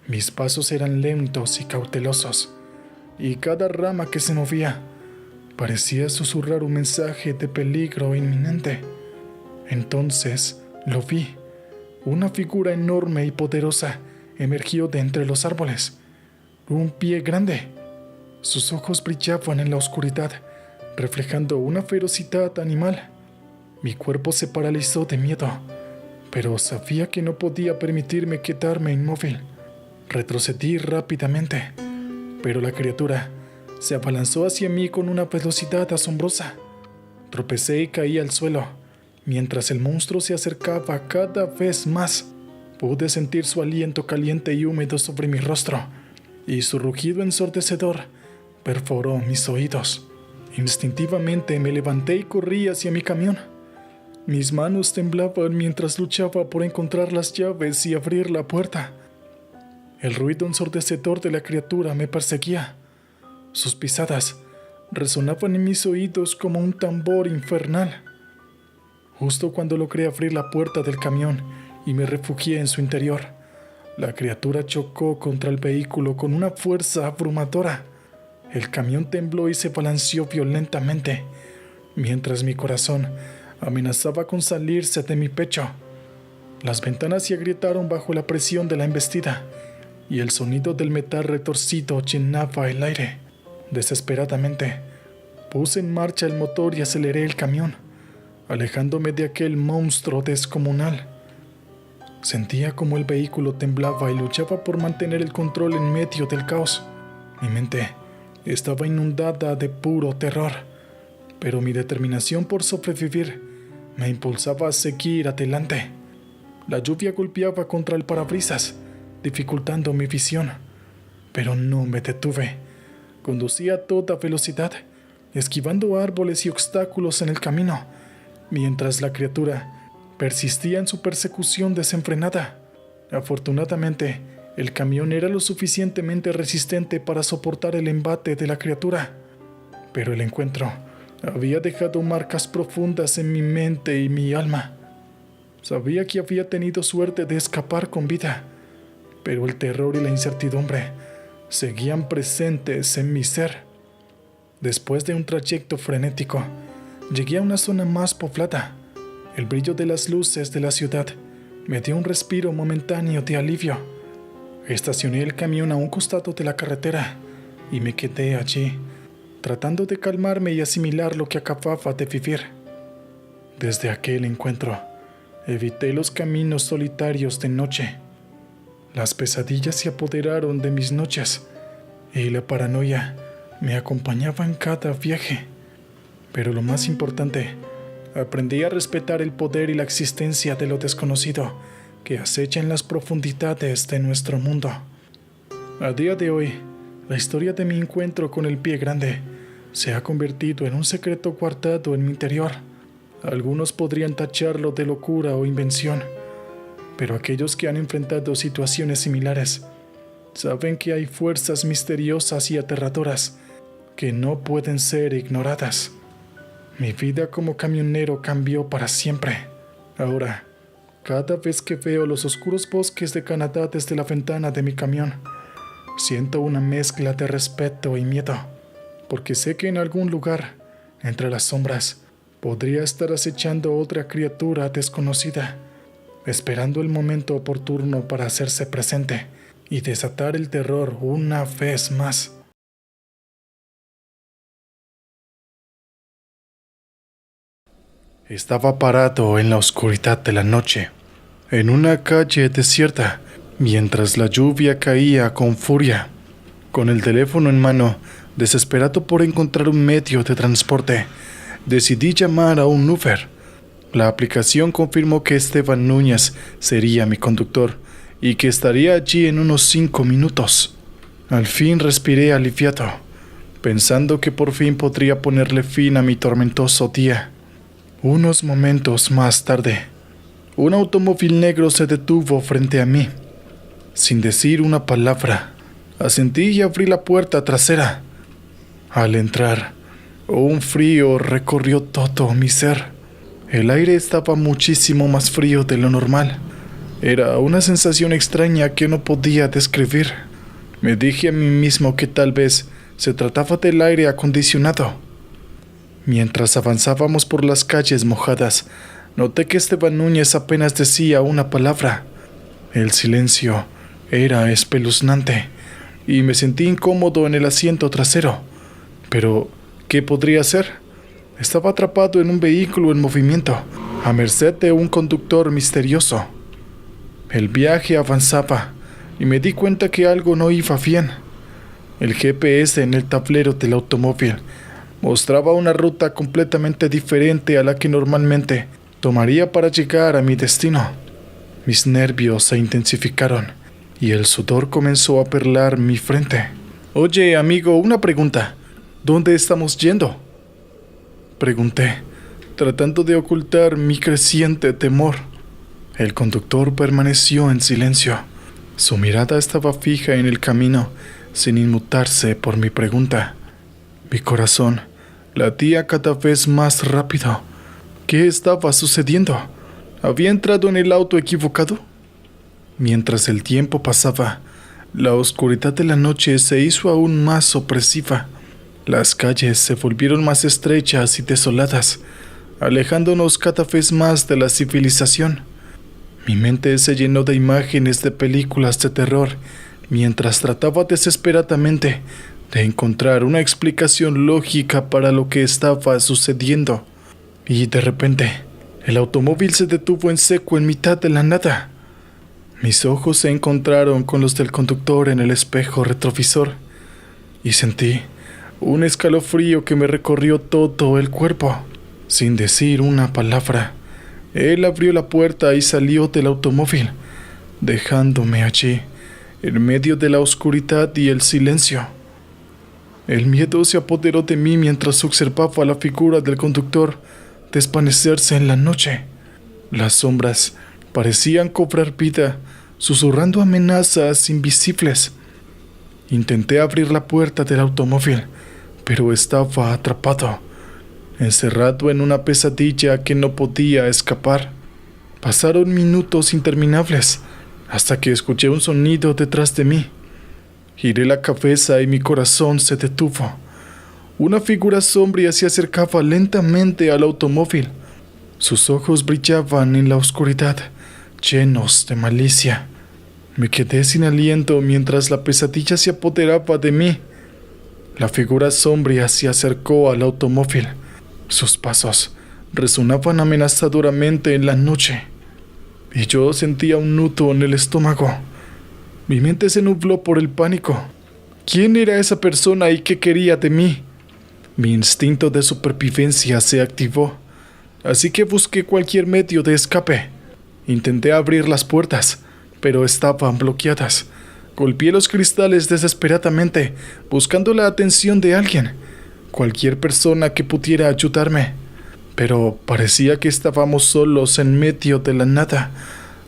Speaker 1: Mis pasos eran lentos y cautelosos, y cada rama que se movía parecía susurrar un mensaje de peligro inminente. Entonces lo vi. Una figura enorme y poderosa emergió de entre los árboles. Un pie grande. Sus ojos brillaban en la oscuridad, reflejando una ferocidad animal. Mi cuerpo se paralizó de miedo, pero sabía que no podía permitirme quedarme inmóvil. Retrocedí rápidamente, pero la criatura se abalanzó hacia mí con una velocidad asombrosa. Tropecé y caí al suelo. Mientras el monstruo se acercaba cada vez más, pude sentir su aliento caliente y húmedo sobre mi rostro, y su rugido ensordecedor perforó mis oídos. Instintivamente me levanté y corrí hacia mi camión. Mis manos temblaban mientras luchaba por encontrar las llaves y abrir la puerta. El ruido ensordecedor de la criatura me perseguía. Sus pisadas resonaban en mis oídos como un tambor infernal. Justo cuando logré abrir la puerta del camión y me refugié en su interior, la criatura chocó contra el vehículo con una fuerza abrumadora. El camión tembló y se balanceó violentamente, mientras mi corazón amenazaba con salirse de mi pecho. Las ventanas se agrietaron bajo la presión de la embestida, y el sonido del metal retorcido llenaba el aire. Desesperadamente, puse en marcha el motor y aceleré el camión, alejándome de aquel monstruo descomunal. Sentía como el vehículo temblaba y luchaba por mantener el control en medio del caos. Mi mente estaba inundada de puro terror, pero mi determinación por sobrevivir me impulsaba a seguir adelante. La lluvia golpeaba contra el parabrisas, dificultando mi visión, pero no me detuve. Conducía a toda velocidad, esquivando árboles y obstáculos en el camino, mientras la criatura persistía en su persecución desenfrenada. Afortunadamente, el camión era lo suficientemente resistente para soportar el embate de la criatura, pero el encuentro había dejado marcas profundas en mi mente y mi alma. Sabía que había tenido suerte de escapar con vida, pero el terror y la incertidumbre seguían presentes en mi ser. Después de un trayecto frenético, llegué a una zona más poblada. El brillo de las luces de la ciudad me dio un respiro momentáneo de alivio. Estacioné el camión a un costado de la carretera y me quedé allí, tratando de calmarme y asimilar lo que acababa de vivir. Desde aquel encuentro, evité los caminos solitarios de noche. Las pesadillas se apoderaron de mis noches y la paranoia me acompañaba en cada viaje. Pero lo más importante, aprendí a respetar el poder y la existencia de lo desconocido que acecha en las profundidades de nuestro mundo. A día de hoy, la historia de mi encuentro con el pie grande se ha convertido en un secreto guardado en mi interior, Algunos podrían tacharlo de locura o invención, pero aquellos que han enfrentado situaciones similares saben que hay fuerzas misteriosas y aterradoras que no pueden ser ignoradas. Mi vida como camionero cambió para siempre. Ahora, cada vez que veo los oscuros bosques de Canadá desde la ventana de mi camión, siento una mezcla de respeto y miedo, porque sé que en algún lugar, entre las sombras, podría estar acechando otra criatura desconocida, esperando el momento oportuno para hacerse presente y desatar el terror una vez más. Estaba parado en la oscuridad de la noche, en una calle desierta, mientras la lluvia caía con furia. Con el teléfono en mano, desesperado por encontrar un medio de transporte, decidí llamar a un Uber. La aplicación confirmó que Esteban Núñez sería mi conductor y que estaría allí en unos 5 minutos. Al fin respiré aliviado, pensando que por fin podría ponerle fin a mi tormentoso día. Unos momentos más tarde, un automóvil negro se detuvo frente a mí. Sin decir una palabra, asentí y abrí la puerta trasera. Al entrar, un frío recorrió todo mi ser. El aire estaba muchísimo más frío de lo normal. Era una sensación extraña que no podía describir. Me dije a mí mismo que tal vez se trataba del aire acondicionado. Mientras avanzábamos por las calles mojadas, noté que Esteban Núñez apenas decía una palabra. El silencio era espeluznante y me sentí incómodo en el asiento trasero. Pero, ¿qué podría hacer? Estaba atrapado en un vehículo en movimiento, a merced de un conductor misterioso. El viaje avanzaba y me di cuenta que algo no iba bien. El GPS en el tablero del automóvil mostraba una ruta completamente diferente a la que normalmente tomaría para llegar a mi destino. Mis nervios se intensificaron y el sudor comenzó a perlar mi frente. «Oye, amigo, una pregunta. ¿Dónde estamos yendo?», pregunté, tratando de ocultar mi creciente temor. El conductor permaneció en silencio. Su mirada estaba fija en el camino, sin inmutarse por mi pregunta. Mi corazón latía cada vez más rápido. ¿Qué estaba sucediendo? ¿Había entrado en el auto equivocado? Mientras el tiempo pasaba, la oscuridad de la noche se hizo aún más opresiva. Las calles se volvieron más estrechas y desoladas, alejándonos cada vez más de la civilización. Mi mente se llenó de imágenes de películas de terror, mientras trataba desesperadamente de encontrar una explicación lógica para lo que estaba sucediendo. Y de repente, el automóvil se detuvo en seco en mitad de la nada. Mis ojos se encontraron con los del conductor en el espejo retrovisor y sentí un escalofrío que me recorrió todo el cuerpo. Sin decir una palabra, él abrió la puerta y salió del automóvil, dejándome allí, en medio de la oscuridad y el silencio. El miedo se apoderó de mí mientras observaba la figura del conductor desvanecerse en la noche. Las sombras parecían cobrar vida, susurrando amenazas invisibles. Intenté abrir la puerta del automóvil, pero estaba atrapado, encerrado en una pesadilla que no podía escapar. Pasaron minutos interminables, hasta que escuché un sonido detrás de mí. Giré la cabeza y mi corazón se detuvo. Una figura sombría se acercaba lentamente al automóvil. Sus ojos brillaban en la oscuridad, llenos de malicia. Me quedé sin aliento mientras la pesadilla se apoderaba de mí. La figura sombría se acercó al automóvil. Sus pasos resonaban amenazadoramente en la noche, y yo sentía un nudo en el estómago. Mi mente se nubló por el pánico. ¿Quién era esa persona y qué quería de mí? Mi instinto de supervivencia se activó, así que busqué cualquier medio de escape. Intenté abrir las puertas, pero estaban bloqueadas. Golpeé los cristales desesperadamente, buscando la atención de alguien, cualquier persona que pudiera ayudarme. pero parecía que estábamos solos en medio de la nada,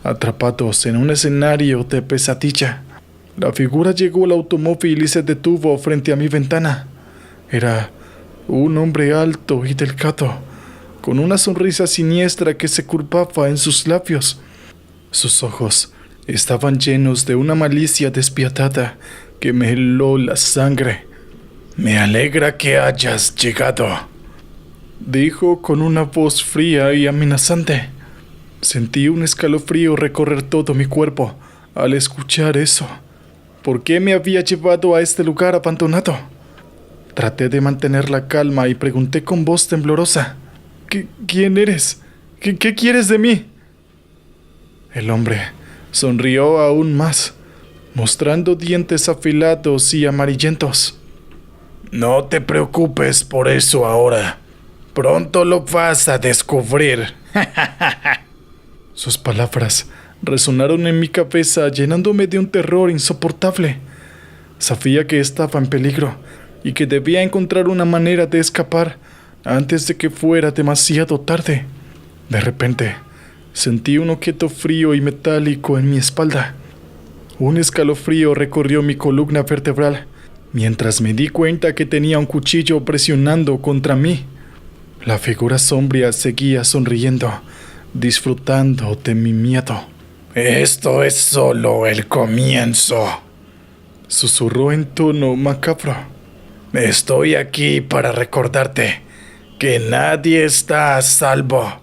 Speaker 1: atrapados en un escenario de pesadilla. La figura llegó al automóvil y se detuvo frente a mi ventana. Era un hombre alto y delgado, con una sonrisa siniestra que se curvaba en sus labios. Sus ojos estaban llenos de una malicia despiadada que me heló la sangre. «Me alegra que hayas llegado», dijo con una voz fría y amenazante. Sentí un escalofrío recorrer todo mi cuerpo al escuchar eso. ¿Por qué me había llevado a este lugar abandonado? Traté de mantener la calma y pregunté con voz temblorosa: ¿Quién eres? ¿Qué quieres de mí? El hombre sonrió aún más, mostrando dientes afilados y amarillentos. «No te preocupes por eso ahora. Pronto lo vas a descubrir». Sus palabras resonaron en mi cabeza, llenándome de un terror insoportable. Sabía que estaba en peligro y que debía encontrar una manera de escapar antes de que fuera demasiado tarde. De repente, sentí un objeto frío y metálico en mi espalda. Un escalofrío recorrió mi columna vertebral mientras me di cuenta que tenía un cuchillo presionando contra mí. La figura sombría seguía sonriendo, disfrutando de mi miedo. «Esto es solo el comienzo», susurró en tono macabro. «Estoy aquí para recordarte que nadie está a salvo,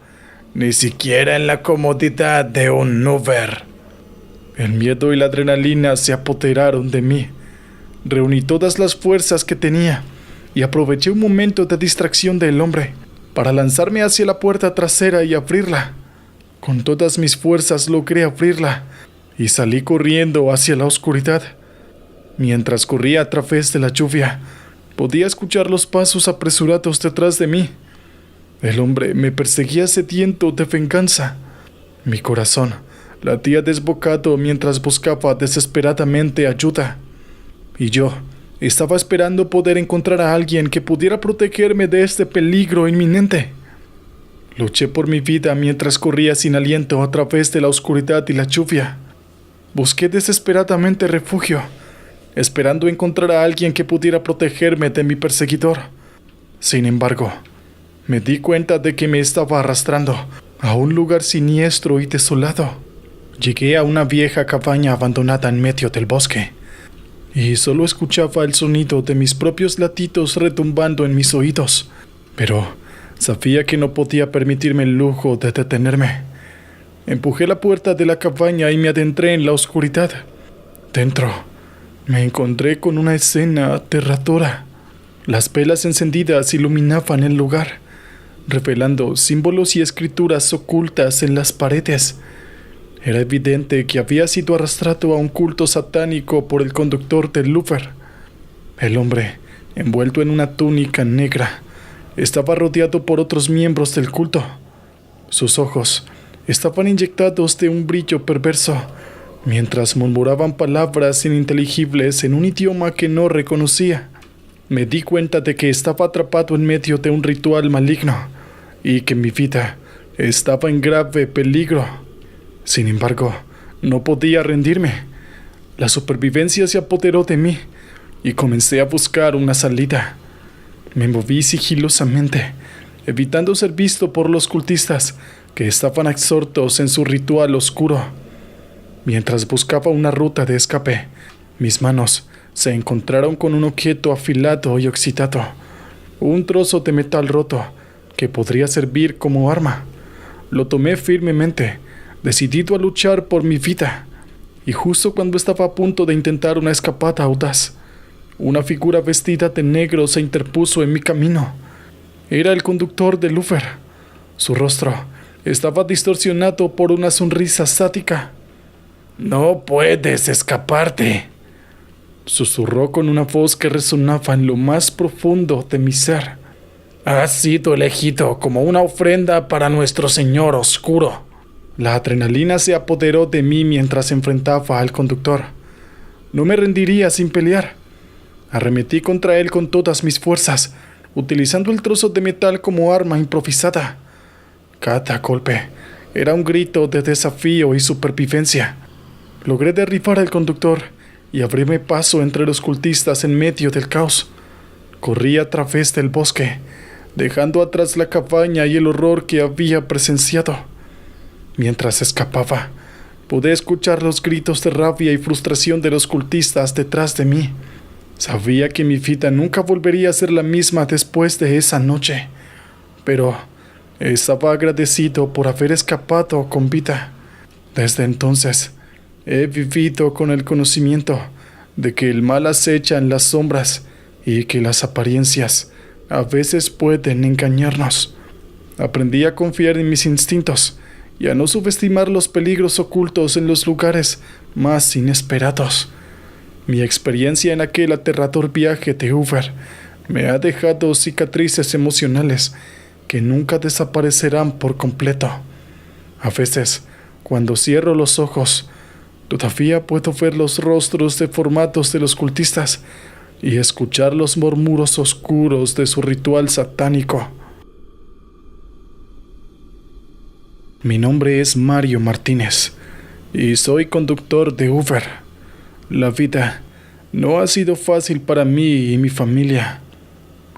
Speaker 1: ni siquiera en la comodidad de un Uber». El miedo y la adrenalina se apoderaron de mí. Reuní todas las fuerzas que tenía y aproveché un momento de distracción del hombre para lanzarme hacia la puerta trasera y abrirla. Con todas mis fuerzas logré abrirla y salí corriendo hacia la oscuridad. Mientras corría a través de la lluvia, podía escuchar los pasos apresurados detrás de mí. El hombre me perseguía sediento de venganza. Mi corazón latía desbocado mientras buscaba desesperadamente ayuda. Y yo estaba esperando poder encontrar a alguien que pudiera protegerme de este peligro inminente. Luché por mi vida mientras corría sin aliento a través de la oscuridad y la lluvia. Busqué desesperadamente refugio, esperando encontrar a alguien que pudiera protegerme de mi perseguidor. Sin embargo, me di cuenta de que me estaba arrastrando a un lugar siniestro y desolado. Llegué a una vieja cabaña abandonada en medio del bosque, y solo escuchaba el sonido de mis propios latidos retumbando en mis oídos. Pero sabía que no podía permitirme el lujo de detenerme. Empujé la puerta de la cabaña y me adentré en la oscuridad. Dentro, me encontré con una escena aterradora. Las velas encendidas iluminaban el lugar, revelando símbolos y escrituras ocultas en las paredes. Era evidente que había sido arrastrado a un culto satánico por el conductor del Uber. El hombre, envuelto en una túnica negra, estaba rodeado por otros miembros del culto. Sus ojos estaban inyectados de un brillo perverso, mientras murmuraban palabras ininteligibles en un idioma que no reconocía. Me di cuenta de que estaba atrapado en medio de un ritual maligno y que mi vida estaba en grave peligro. Sin embargo, no podía rendirme. La supervivencia se apoderó de mí y comencé a buscar una salida. Me moví sigilosamente, evitando ser visto por los cultistas que estaban absortos en su ritual oscuro. Mientras buscaba una ruta de escape, mis manos se encontraron con un objeto afilado y oxidado, un trozo de metal roto que podría servir como arma. Lo tomé firmemente, decidido a luchar por mi vida, y justo cuando estaba a punto de intentar una escapada audaz, una figura vestida de negro se interpuso en mi camino. Era el conductor del Uber. Su rostro estaba distorsionado por una sonrisa sádica. «No puedes escaparte», susurró con una voz que resonaba en lo más profundo de mi ser. «Has sido elegido como una ofrenda para nuestro Señor Oscuro». La adrenalina se apoderó de mí mientras enfrentaba al conductor. No me rendiría sin pelear. Arremetí contra él con todas mis fuerzas, utilizando el trozo de metal como arma improvisada. Cada golpe era un grito de desafío y supervivencia. Logré derribar al conductor y abrirme paso entre los cultistas en medio del caos. Corrí a través del bosque, dejando atrás la cabaña y el horror que había presenciado. Mientras escapaba, pude escuchar los gritos de rabia y frustración de los cultistas detrás de mí. Sabía que mi vida nunca volvería a ser la misma después de esa noche, pero estaba agradecido por haber escapado con vida. Desde entonces, he vivido con el conocimiento de que el mal acecha en las sombras y que las apariencias a veces pueden engañarnos. Aprendí a confiar en mis instintos y a no subestimar los peligros ocultos en los lugares más inesperados. Mi experiencia en aquel aterrador viaje de Uber me ha dejado cicatrices emocionales que nunca desaparecerán por completo. A veces, cuando cierro los ojos, todavía puedo ver los rostros deformados de los cultistas y escuchar los murmuros oscuros de su ritual satánico. Mi nombre es Mario Martínez y soy conductor de Uber. La vida no ha sido fácil para mí y mi familia.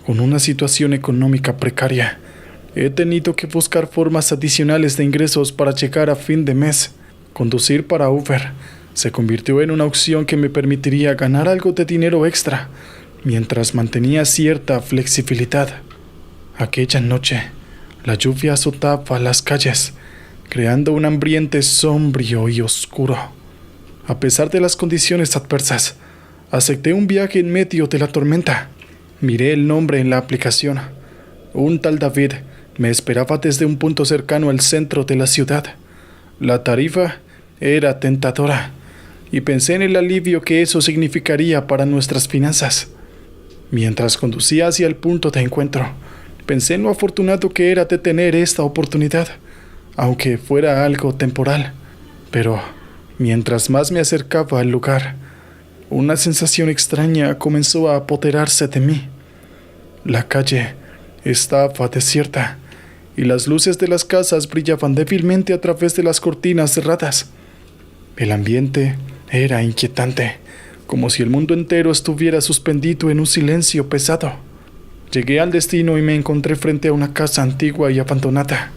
Speaker 1: Con una situación económica precaria, he tenido que buscar formas adicionales de ingresos para llegar a fin de mes. Conducir para Uber se convirtió en una opción que me permitiría ganar algo de dinero extra, mientras mantenía cierta flexibilidad. Aquella noche, la lluvia azotaba las calles, creando un ambiente sombrío y oscuro. A pesar de las condiciones adversas, acepté un viaje en medio de la tormenta. Miré el nombre en la aplicación. Un tal David me esperaba desde un punto cercano al centro de la ciudad. La tarifa era tentadora y pensé en el alivio que eso significaría para nuestras finanzas. Mientras conducía hacia el punto de encuentro, pensé en lo afortunado que era de tener esta oportunidad, aunque fuera algo temporal. Pero mientras más me acercaba al lugar, una sensación extraña comenzó a apoderarse de mí. La calle estaba desierta y las luces de las casas brillaban débilmente a través de las cortinas cerradas. El ambiente era inquietante, como si el mundo entero estuviera suspendido en un silencio pesado. Llegué al destino y me encontré frente a una casa antigua y abandonada.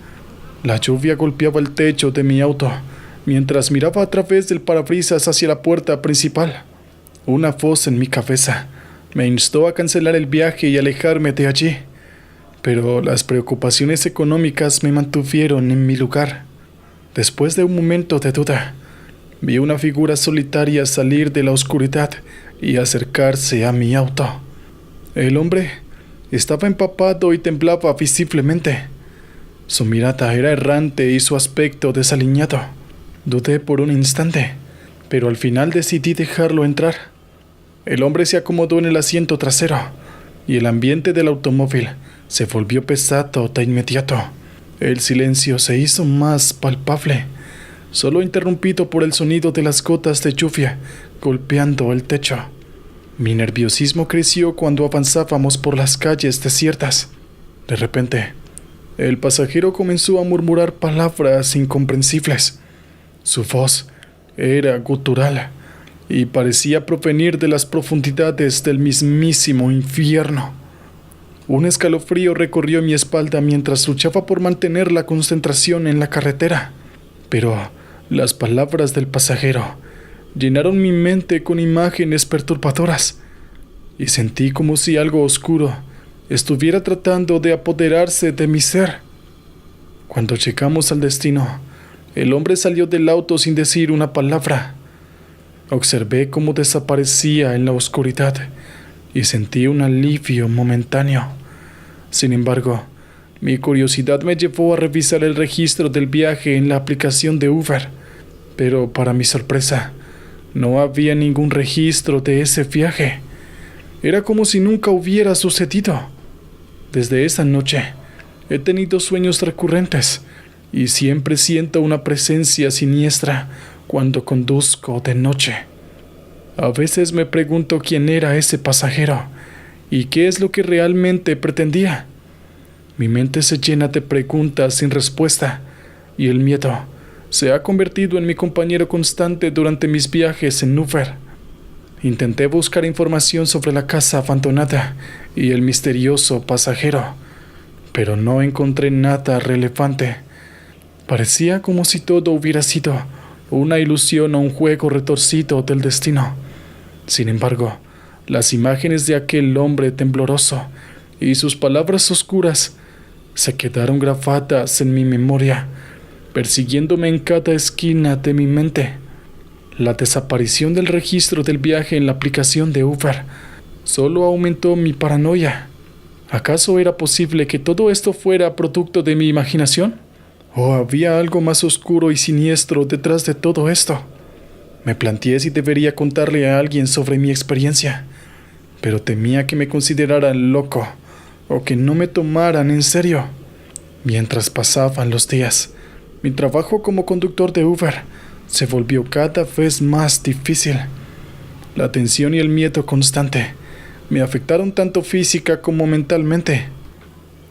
Speaker 1: La lluvia golpeaba el techo de mi auto, mientras miraba a través del parabrisas hacia la puerta principal. Una voz en mi cabeza me instó a cancelar el viaje y alejarme de allí, pero las preocupaciones económicas me mantuvieron en mi lugar. Después de un momento de duda, vi una figura solitaria salir de la oscuridad y acercarse a mi auto. El hombre estaba empapado y temblaba visiblemente. Su mirada era errante y su aspecto desaliñado. Dudé por un instante, pero al final decidí dejarlo entrar. El hombre se acomodó en el asiento trasero y el ambiente del automóvil se volvió pesado de inmediato. El silencio se hizo más palpable, solo interrumpido por el sonido de las gotas de lluvia golpeando el techo. Mi nerviosismo creció cuando avanzábamos por las calles desiertas. De repente, el pasajero comenzó a murmurar palabras incomprensibles. Su voz era gutural y parecía provenir de las profundidades del mismísimo infierno. Un escalofrío recorrió mi espalda mientras luchaba por mantener la concentración en la carretera. Pero las palabras del pasajero llenaron mi mente con imágenes perturbadoras y sentí como si algo oscuro estuviera tratando de apoderarse de mi ser. Cuando llegamos al destino, el hombre salió del auto sin decir una palabra. Observé cómo desaparecía en la oscuridad y sentí un alivio momentáneo. Sin embargo, mi curiosidad me llevó a revisar el registro del viaje en la aplicación de Uber, pero para mi sorpresa, no había ningún registro de ese viaje. Era como si nunca hubiera sucedido. Desde esa noche, he tenido sueños recurrentes y siempre siento una presencia siniestra cuando conduzco de noche. A veces me pregunto quién era ese pasajero ¿Y qué es lo que realmente pretendía? Mi mente se llena de preguntas sin respuesta, y el miedo se ha convertido en mi compañero constante durante mis viajes en Uber. Intenté buscar información sobre la casa abandonada y el misterioso pasajero, pero no encontré nada relevante. Parecía como si todo hubiera sido una ilusión o un juego retorcido del destino. Sin embargo, las imágenes de aquel hombre tembloroso y sus palabras oscuras se quedaron grabadas en mi memoria, persiguiéndome en cada esquina de mi mente. La desaparición del registro del viaje en la aplicación de Uber solo aumentó mi paranoia. ¿Acaso era posible que todo esto fuera producto de mi imaginación? ¿O había algo más oscuro y siniestro detrás de todo esto? Me planteé si debería contarle a alguien sobre mi experiencia, pero temía que me consideraran loco o que no me tomaran en serio. Mientras pasaban los días, mi trabajo como conductor de Uber se volvió cada vez más difícil. La tensión y el miedo constante me afectaron tanto física como mentalmente.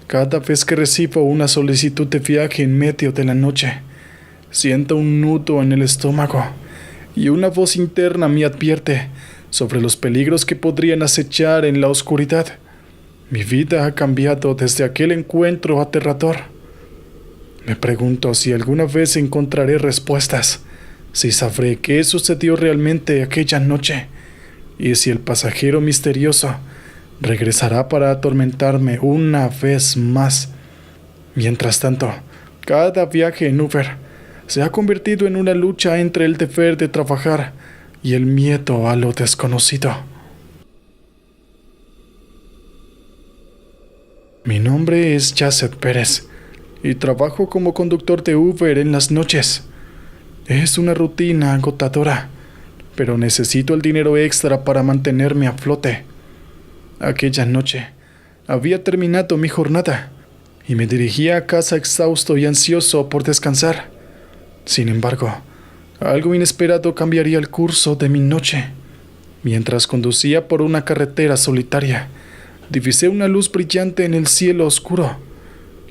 Speaker 1: Cada vez que recibo una solicitud de viaje en medio de la noche, siento un nudo en el estómago y una voz interna me advierte sobre los peligros que podrían acechar en la oscuridad. Mi vida ha cambiado desde aquel encuentro aterrador. Me pregunto si alguna vez encontraré respuestas, si sabré qué sucedió realmente aquella noche y si el pasajero misterioso regresará para atormentarme una vez más. Mientras tanto, cada viaje en Uber se ha convertido en una lucha entre el deber de trabajar y el miedo a lo desconocido. Mi nombre es Yacet Pérez y trabajo como conductor de Uber en las noches. Es una rutina agotadora, pero necesito el dinero extra para mantenerme a flote. Aquella noche había terminado mi jornada y me dirigía a casa exhausto y ansioso por descansar. Sin embargo, algo inesperado cambiaría el curso de mi noche. Mientras conducía por una carretera solitaria, divisé una luz brillante en el cielo oscuro.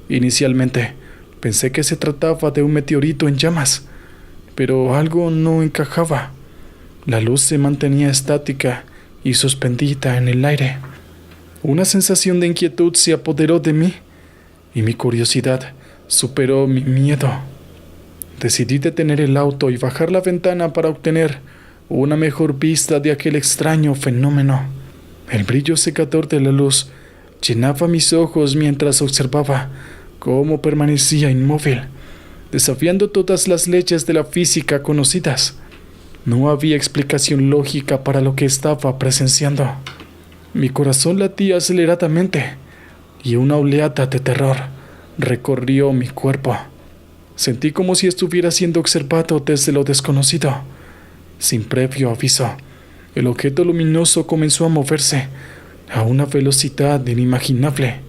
Speaker 1: Inicialmente, pensé que se trataba de un meteorito en llamas, pero algo no encajaba. La luz se mantenía estática y suspendida en el aire. Una sensación de inquietud se apoderó de mí, y mi curiosidad superó mi miedo. Decidí detener el auto y bajar la ventana para obtener una mejor vista de aquel extraño fenómeno. El brillo secador de la luz llenaba mis ojos mientras observaba cómo permanecía inmóvil, desafiando todas las leyes de la física conocidas. No había explicación lógica para lo que estaba presenciando. Mi corazón latía aceleradamente y una oleada de terror recorrió mi cuerpo. Sentí como si estuviera siendo observado desde lo desconocido. Sin previo aviso, el objeto luminoso comenzó a moverse a una velocidad inimaginable.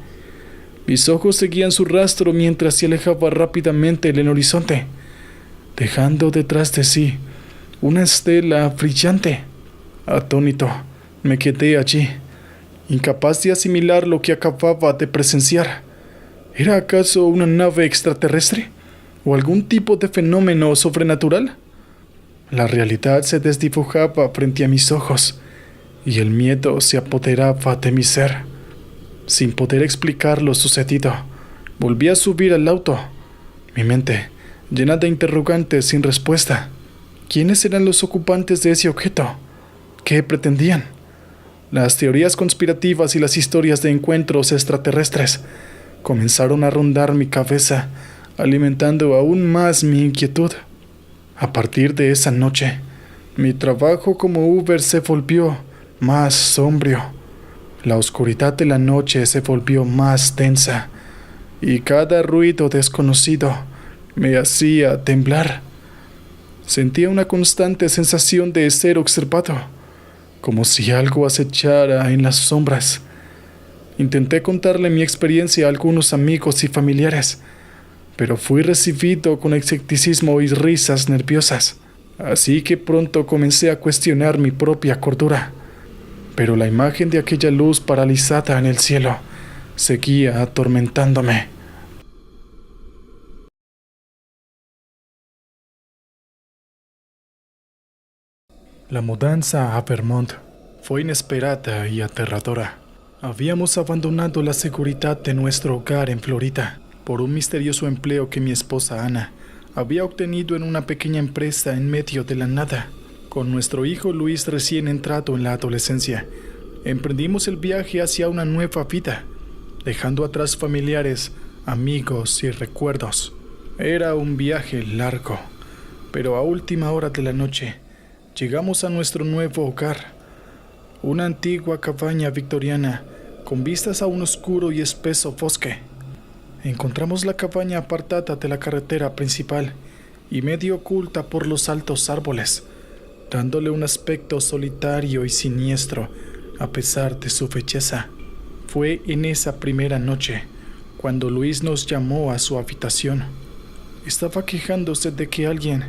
Speaker 1: Mis ojos seguían su rastro mientras se alejaba rápidamente en el horizonte, dejando detrás de sí una estela brillante. Atónito, me quedé allí, incapaz de asimilar lo que acababa de presenciar. ¿Era acaso una nave extraterrestre o algún tipo de fenómeno sobrenatural? La realidad se desdibujaba frente a mis ojos y el miedo se apoderaba de mi ser. Sin poder explicar lo sucedido, volví a subir al auto, mi mente llena de interrogantes sin respuesta. ¿Quiénes eran los ocupantes de ese objeto? ¿Qué pretendían? Las teorías conspirativas y las historias de encuentros extraterrestres comenzaron a rondar mi cabeza, alimentando aún más mi inquietud. A partir de esa noche, mi trabajo como Uber se volvió más sombrío. La oscuridad de la noche se volvió más densa y cada ruido desconocido me hacía temblar. Sentía una constante sensación de ser observado, como si algo acechara en las sombras. Intenté contarle mi experiencia a algunos amigos y familiares, pero fui recibido con escepticismo y risas nerviosas. Así que pronto comencé a cuestionar mi propia cordura. pero la imagen de aquella luz paralizada en el cielo seguía atormentándome. La mudanza a Vermont fue inesperada y aterradora. Habíamos abandonado la seguridad de nuestro hogar en Florida por un misterioso empleo que mi esposa Ana había obtenido en una pequeña empresa en medio de la nada. Con nuestro hijo Luis recién entrado en la adolescencia, emprendimos el viaje hacia una nueva vida, dejando atrás familiares, amigos y recuerdos. Era un viaje largo, pero a última hora de la noche llegamos a nuestro nuevo hogar, una antigua cabaña victoriana con vistas a un oscuro y espeso bosque. Encontramos la cabaña apartada de la carretera principal y medio oculta por los altos árboles, dándole un aspecto solitario y siniestro a pesar de su belleza. Fue en esa primera noche cuando Luis nos llamó a su habitación. Estaba quejándose de que alguien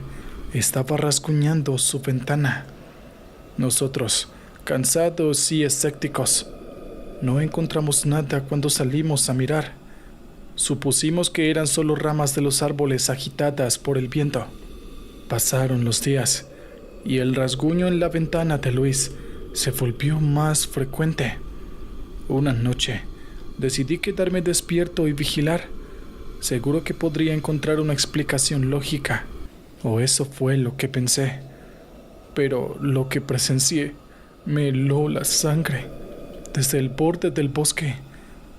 Speaker 1: estaba rasguñando su ventana. Nosotros, cansados y escépticos, no encontramos nada cuando salimos a mirar. Supusimos que eran solo ramas de los árboles agitadas por el viento. Pasaron los días y el rasguño en la ventana de Luis se volvió más frecuente. Una noche decidí quedarme despierto y vigilar. Seguro que podría encontrar una explicación lógica, o eso fue lo que pensé. Pero lo que presencié me heló la sangre. Desde el borde del bosque,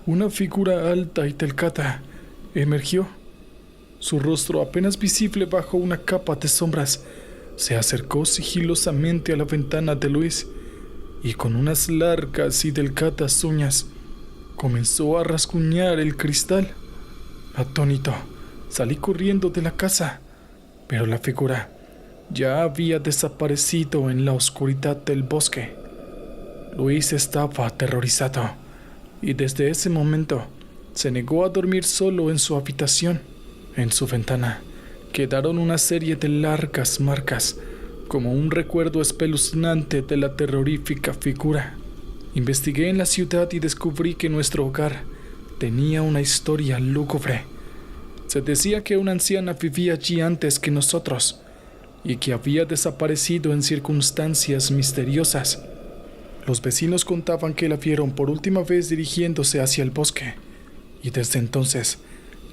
Speaker 1: una figura alta y delgada emergió. Su rostro, apenas visible bajo una capa de sombras, se acercó sigilosamente a la ventana de Luis y con unas largas y delgadas uñas comenzó a rasguñar el cristal. Atónito, salí corriendo de la casa, pero la figura ya había desaparecido en la oscuridad del bosque. Luis estaba aterrorizado y desde ese momento se negó a dormir solo en su habitación. En su ventana quedaron una serie de largas marcas, como un recuerdo espeluznante de la terrorífica figura. Investigué en la ciudad y descubrí que nuestro hogar tenía una historia lúgubre. Se decía que una anciana vivía allí antes que nosotros y que había desaparecido en circunstancias misteriosas. Los vecinos contaban que la vieron por última vez dirigiéndose hacia el bosque, y desde entonces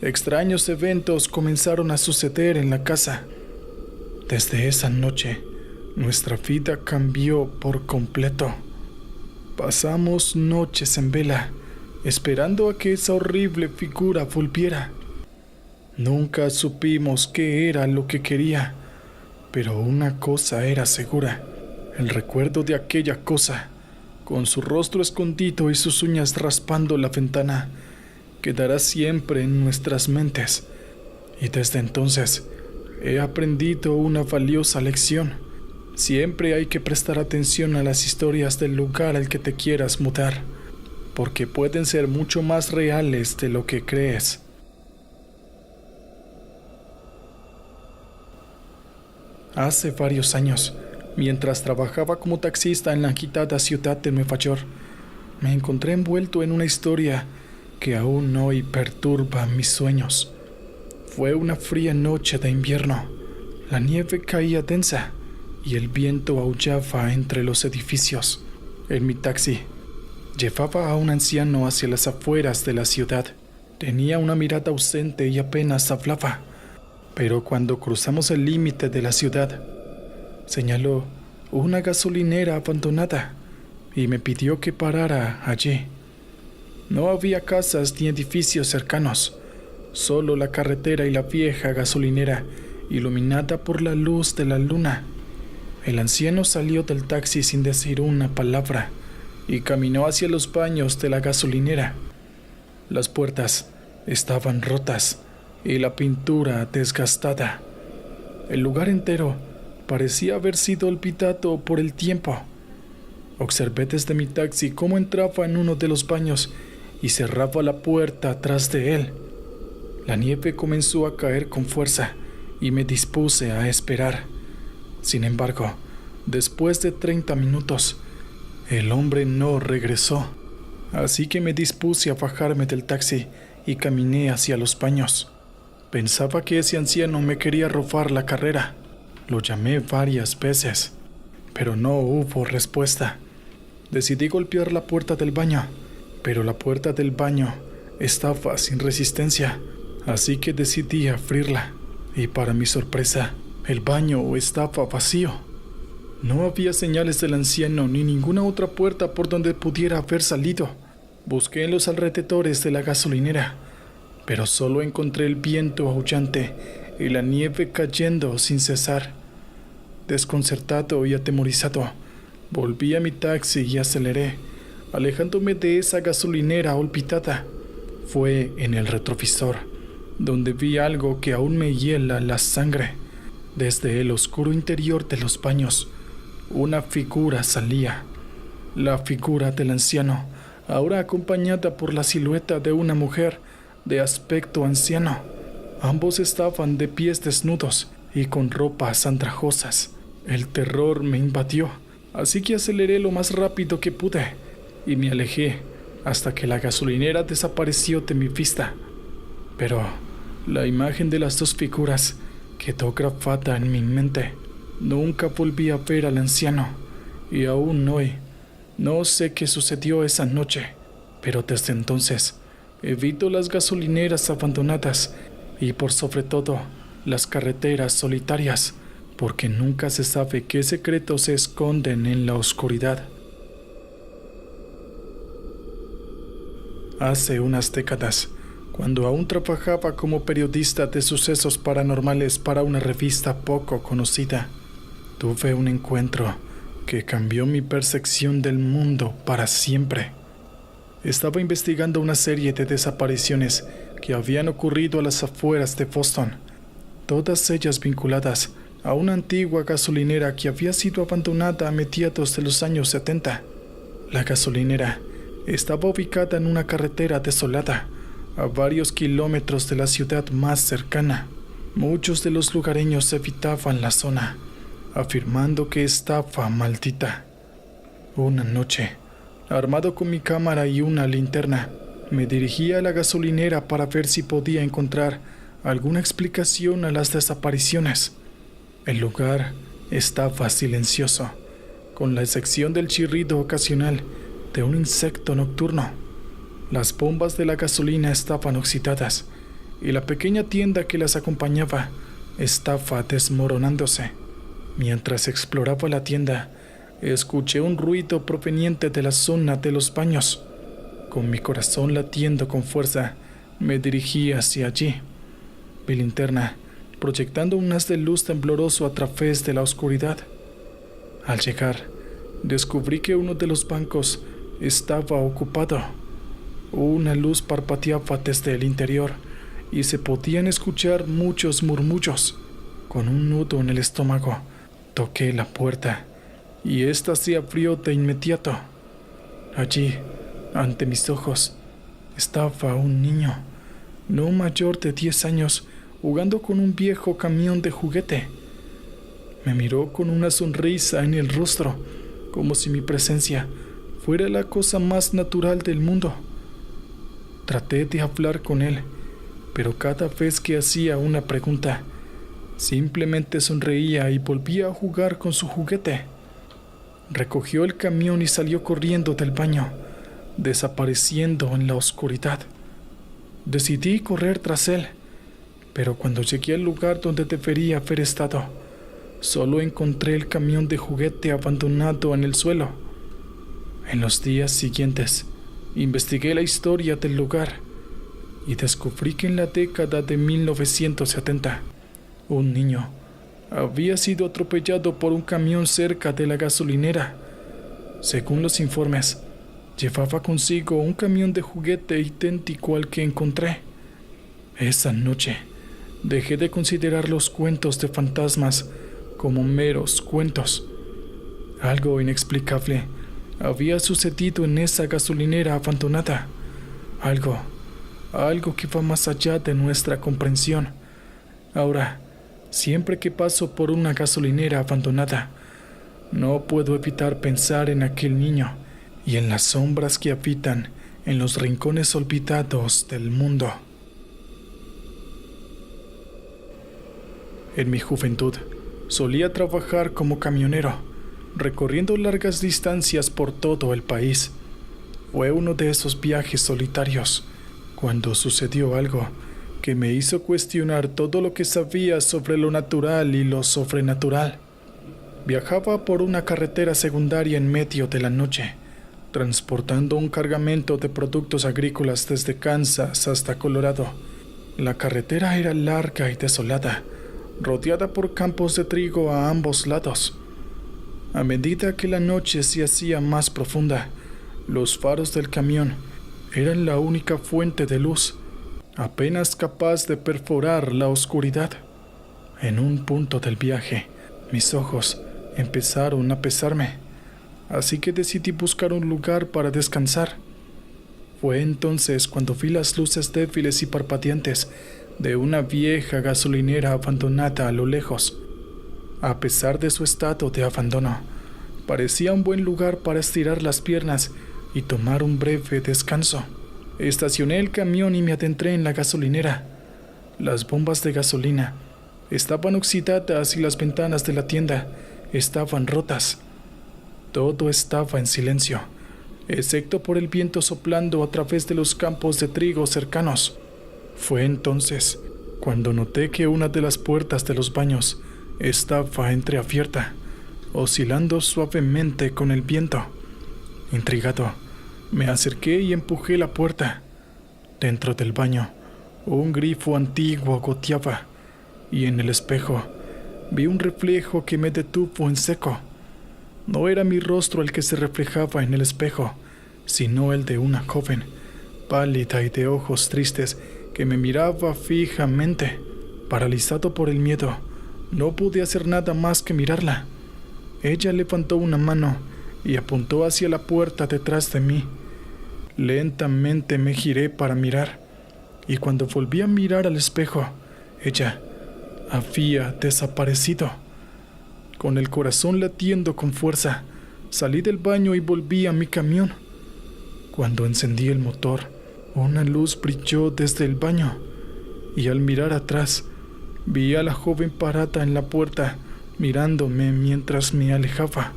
Speaker 1: extraños eventos comenzaron a suceder en la casa. Desde esa noche, nuestra vida cambió por completo. Pasamos noches en vela, esperando a que esa horrible figura volviera. Nunca supimos qué era lo que quería, pero una cosa era segura: el recuerdo de aquella cosa, con su rostro escondido y sus uñas raspando la ventana, quedará siempre en nuestras mentes. Y desde entonces he aprendido una valiosa lección. Siempre hay que prestar atención a las historias del lugar al que te quieras mudar, porque pueden ser mucho más reales de lo que crees. Hace varios años, mientras trabajaba como taxista en la agitada ciudad de Nueva York, me encontré envuelto en una historia que aún hoy perturba mis sueños. Fue una fría noche de invierno. La nieve caía densa y el viento aullaba entre los edificios. En mi taxi, llevaba a un anciano hacia las afueras de la ciudad. Tenía una mirada ausente y apenas hablaba, pero cuando cruzamos el límite de la ciudad, señaló una gasolinera abandonada y me pidió que parara allí. No había casas ni edificios cercanos, solo la carretera y la vieja gasolinera iluminada por la luz de la luna. El anciano salió del taxi sin decir una palabra y caminó hacia los baños de la gasolinera. Las puertas estaban rotas y la pintura desgastada. El lugar entero parecía haber sido olvidado por el tiempo. Observé desde mi taxi cómo entraba en uno de los baños y cerraba la puerta tras de él. La nieve comenzó a caer con fuerza y me dispuse a esperar. Sin embargo, después de 30 minutos, El hombre no regresó, así que me dispuse a bajarme del taxi y caminé hacia los baños. Pensaba que ese anciano me quería robar la carrera. Lo llamé varias veces, pero no hubo respuesta. Decidí golpear la puerta del baño, pero la puerta del baño estaba sin resistencia, así que decidí abrirla. Y para mi sorpresa, el baño estaba vacío. No había señales del anciano ni ninguna otra puerta por donde pudiera haber salido. Busqué en los alrededores de la gasolinera, pero solo encontré el viento aullante y la nieve cayendo sin cesar. Desconcertado y atemorizado, volví a mi taxi y aceleré, alejándome de esa gasolinera olvidada. Fue en el retrovisor, donde vi algo que aún me hiela la sangre. Desde el oscuro interior de los baños, una figura salía. La figura del anciano, ahora acompañada por la silueta de una mujer de aspecto anciano. Ambos estaban de pies desnudos y con ropas andrajosas. El terror me invadió, así que aceleré lo más rápido que pude y me alejé hasta que la gasolinera desapareció de mi vista. Pero la imagen de las dos figuras quedó grabada en mi mente. Nunca volví a ver al anciano y aún hoy no sé qué sucedió esa noche, pero desde entonces evito las gasolineras abandonadas y por sobre todo las carreteras solitarias, porque nunca se sabe qué secretos se esconden en la oscuridad. Hace unas décadas, cuando aún trabajaba como periodista de sucesos paranormales para una revista poco conocida, tuve un encuentro que cambió mi percepción del mundo para siempre. Estaba investigando una serie de desapariciones que habían ocurrido a las afueras de Boston, todas ellas vinculadas a una antigua gasolinera que había sido abandonada a mediados de los años 70. La gasolinera estaba ubicada en una carretera desolada, a varios kilómetros de la ciudad más cercana. Muchos de los lugareños evitaban la zona, afirmando que estaba maldita. Una noche, armado con mi cámara y una linterna, me dirigí a la gasolinera para ver si podía encontrar alguna explicación a las desapariciones. El lugar estaba silencioso, con la excepción del chirrido ocasional de un insecto nocturno. Las bombas de la gasolina estaban oxidadas y la pequeña tienda que las acompañaba estaba desmoronándose. Mientras exploraba la tienda, escuché un ruido proveniente de la zona de los baños. Con mi corazón latiendo con fuerza, me dirigí hacia allí. Mi linterna proyectando un haz de luz tembloroso a través de la oscuridad. Al llegar, descubrí que uno de los bancos estaba ocupado. Una luz parpadeaba desde el interior y se podían escuchar muchos murmullos. Con un nudo en el estómago, toqué la puerta y ésta se abrió de inmediato. Allí, ante mis ojos, estaba un niño, no mayor de 10 años, jugando con un viejo camión de juguete. Me miró con una sonrisa en el rostro, como si mi presencia fuera la cosa más natural del mundo. Traté de hablar con él, pero cada vez que hacía una pregunta, simplemente sonreía y volvía a jugar con su juguete. Recogió el camión y salió corriendo del baño, desapareciendo en la oscuridad. Decidí correr tras él, pero cuando llegué al lugar donde debería haber estado, solo encontré el camión de juguete abandonado en el suelo. En los días siguientes, investigué la historia del lugar y descubrí que en la década de 1970, un niño había sido atropellado por un camión cerca de la gasolinera. Según los informes, llevaba consigo un camión de juguete idéntico al que encontré. Esa noche, dejé de considerar los cuentos de fantasmas como meros cuentos. Algo inexplicable había sucedido en esa gasolinera abandonada. Algo que va más allá de nuestra comprensión. Ahora, siempre que paso por una gasolinera abandonada, No puedo evitar pensar en aquel niño y en las sombras que habitan en los rincones olvidados del mundo. En mi juventud, solía trabajar como camionero, recorriendo largas distancias por todo el país. Fue uno de esos viajes solitarios cuando sucedió algo que me hizo cuestionar todo lo que sabía sobre lo natural y lo sobrenatural. Viajaba por una carretera secundaria en medio de la noche, transportando un cargamento de productos agrícolas desde Kansas hasta Colorado. La carretera era larga y desolada, rodeada por campos de trigo a ambos lados. A medida que la noche se hacía más profunda, los faros del camión eran la única fuente de luz, apenas capaz de perforar la oscuridad. En un punto del viaje, mis ojos empezaron a pesarme, así que decidí buscar un lugar para descansar. Fue entonces cuando vi las luces débiles y parpadeantes de una vieja gasolinera abandonada a lo lejos. A pesar de su estado de abandono, parecía un buen lugar para estirar las piernas y tomar un breve descanso. Estacioné el camión y me adentré en la gasolinera. Las bombas de gasolina estaban oxidadas y las ventanas de la tienda estaban rotas. Todo estaba en silencio, excepto por el viento soplando a través de los campos de trigo cercanos. Fue entonces cuando noté que una de las puertas de los baños estaba entreabierta, oscilando suavemente con el viento. Intrigado, me acerqué y empujé la puerta. Dentro del baño, un grifo antiguo goteaba, y en el espejo vi un reflejo que me detuvo en seco. No era mi rostro el que se reflejaba en el espejo, sino el de una joven, pálida y de ojos tristes, que me miraba fijamente. Paralizado por el miedo, no pude hacer nada más que mirarla. Ella levantó una mano y apuntó hacia la puerta detrás de mí. Lentamente me giré para mirar, y cuando volví a mirar al espejo, ella había desaparecido. Con el corazón latiendo con fuerza, salí del baño y volví a mi camión. Cuando encendí el motor, una luz brilló desde el baño, y al mirar atrás, vi a la joven parada en la puerta, mirándome mientras me alejaba.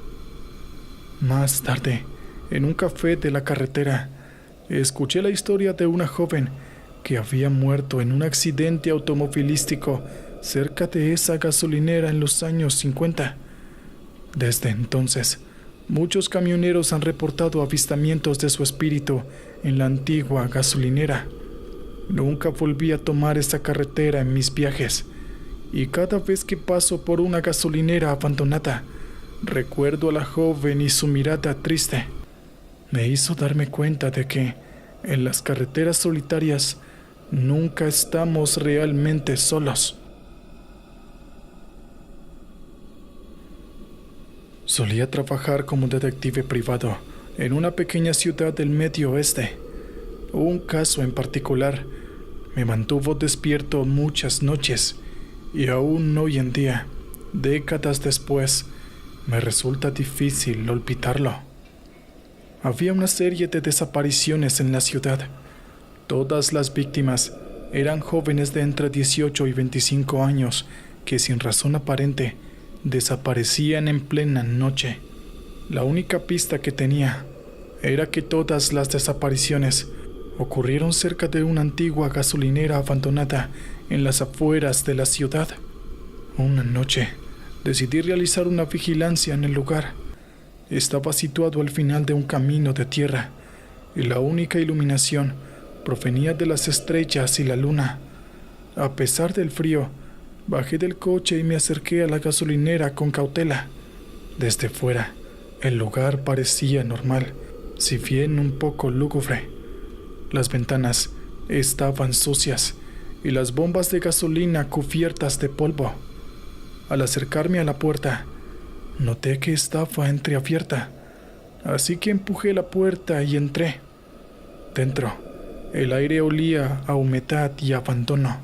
Speaker 1: Más tarde, en un café de la carretera, escuché la historia de una joven que había muerto en un accidente automovilístico cerca de esa gasolinera en los años 50. Desde entonces, muchos camioneros han reportado avistamientos de su espíritu en la antigua gasolinera. Nunca volví a tomar esa carretera en mis viajes, y cada vez que paso por una gasolinera abandonada, recuerdo a la joven y su mirada triste. Me hizo darme cuenta de que, en las carreteras solitarias, nunca estamos realmente solos. Solía trabajar como detective privado en una pequeña ciudad del Medio Oeste. Un caso en particular me mantuvo despierto muchas noches, y aún hoy en día, décadas después, me resulta difícil olvidarlo. Había una serie de desapariciones en la ciudad. Todas las víctimas eran jóvenes de entre 18 y 25 años que, sin razón aparente, desaparecían en plena noche. La única pista que tenía era que todas las desapariciones ocurrieron cerca de una antigua gasolinera abandonada en las afueras de la ciudad. Una noche, decidí realizar una vigilancia en el lugar. Estaba situado al final de un camino de tierra, y la única iluminación provenía de las estrellas y la luna. A pesar del frío, bajé del coche y me acerqué a la gasolinera con cautela. Desde fuera, el lugar parecía normal, si bien un poco lúgubre. Las ventanas estaban sucias y las bombas de gasolina cubiertas de polvo. Al acercarme a la puerta, noté que estaba entreabierta, así que empujé la puerta y entré. Dentro, el aire olía a humedad y abandono,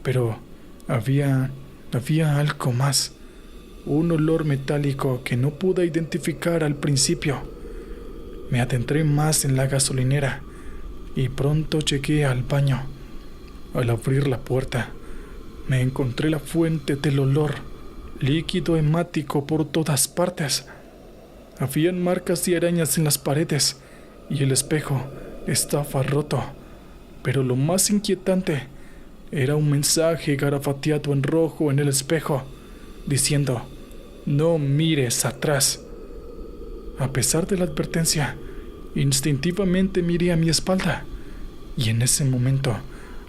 Speaker 1: pero había algo más. un olor metálico que no pude identificar al principio. Me adentré más en la gasolinera y pronto llegué al baño. Al abrir la puerta, me encontré la fuente del olor, líquido hemático por todas partes. Habían marcas y arañas en las paredes y el espejo estaba roto. Pero lo más inquietante era un mensaje garabateado en rojo en el espejo, diciendo: "No mires atrás". A pesar de la advertencia, instintivamente miré a mi espalda, y en ese momento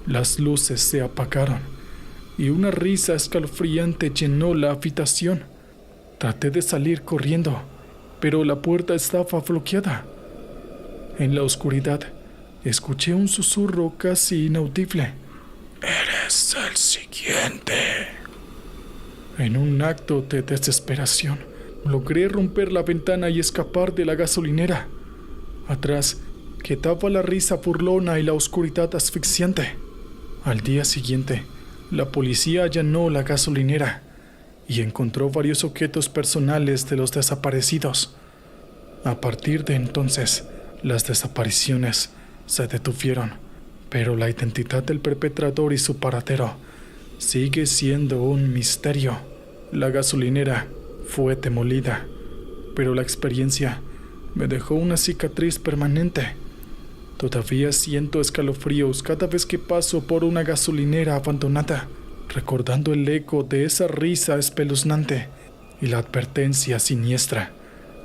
Speaker 1: las luces se apagaron y una risa escalofriante llenó la habitación. Traté de salir corriendo, pero la puerta estaba bloqueada. En la oscuridad, escuché un susurro casi inaudible: "Eres el siguiente". En un acto de desesperación, logré romper la ventana y escapar de la gasolinera. Atrás quedaba la risa burlona y la oscuridad asfixiante. Al día siguiente, la policía allanó la gasolinera y encontró varios objetos personales de los desaparecidos. A partir de entonces, las desapariciones se detuvieron, pero la identidad del perpetrador y su paradero sigue siendo un misterio. La gasolinera fue demolida, pero la experiencia me dejó una cicatriz permanente. Todavía siento escalofríos cada vez que paso por una gasolinera abandonada, recordando el eco de esa risa espeluznante y la advertencia siniestra: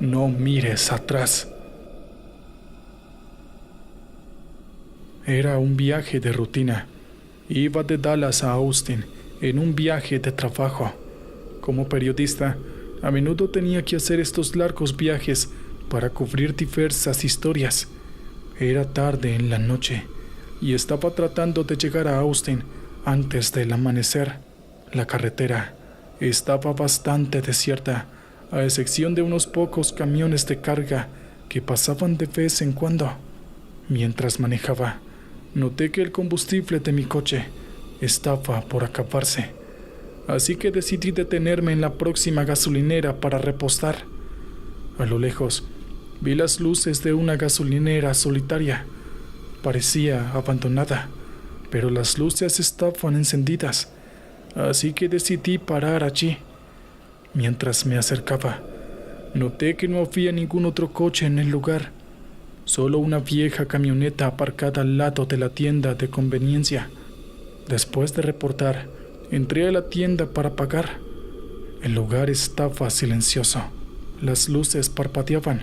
Speaker 1: "No mires atrás". Era un viaje de rutina. Iba de Dallas a Austin en un viaje de trabajo. Como periodista, a menudo tenía que hacer estos largos viajes para cubrir diversas historias. Era tarde en la noche y estaba tratando de llegar a Austin antes del amanecer. La carretera estaba bastante desierta, a excepción de unos pocos camiones de carga que pasaban de vez en cuando. Mientras manejaba, noté que el combustible de mi coche estaba por acabarse, así que decidí detenerme en la próxima gasolinera para repostar. A lo lejos, vi las luces de una gasolinera solitaria. Parecía abandonada, pero las luces estaban encendidas, así que decidí parar allí. Mientras me acercaba, noté que no había ningún otro coche en el lugar, solo una vieja camioneta aparcada al lado de la tienda de conveniencia. Después de reportar, entré a la tienda para pagar. El lugar estaba silencioso, las luces parpadeaban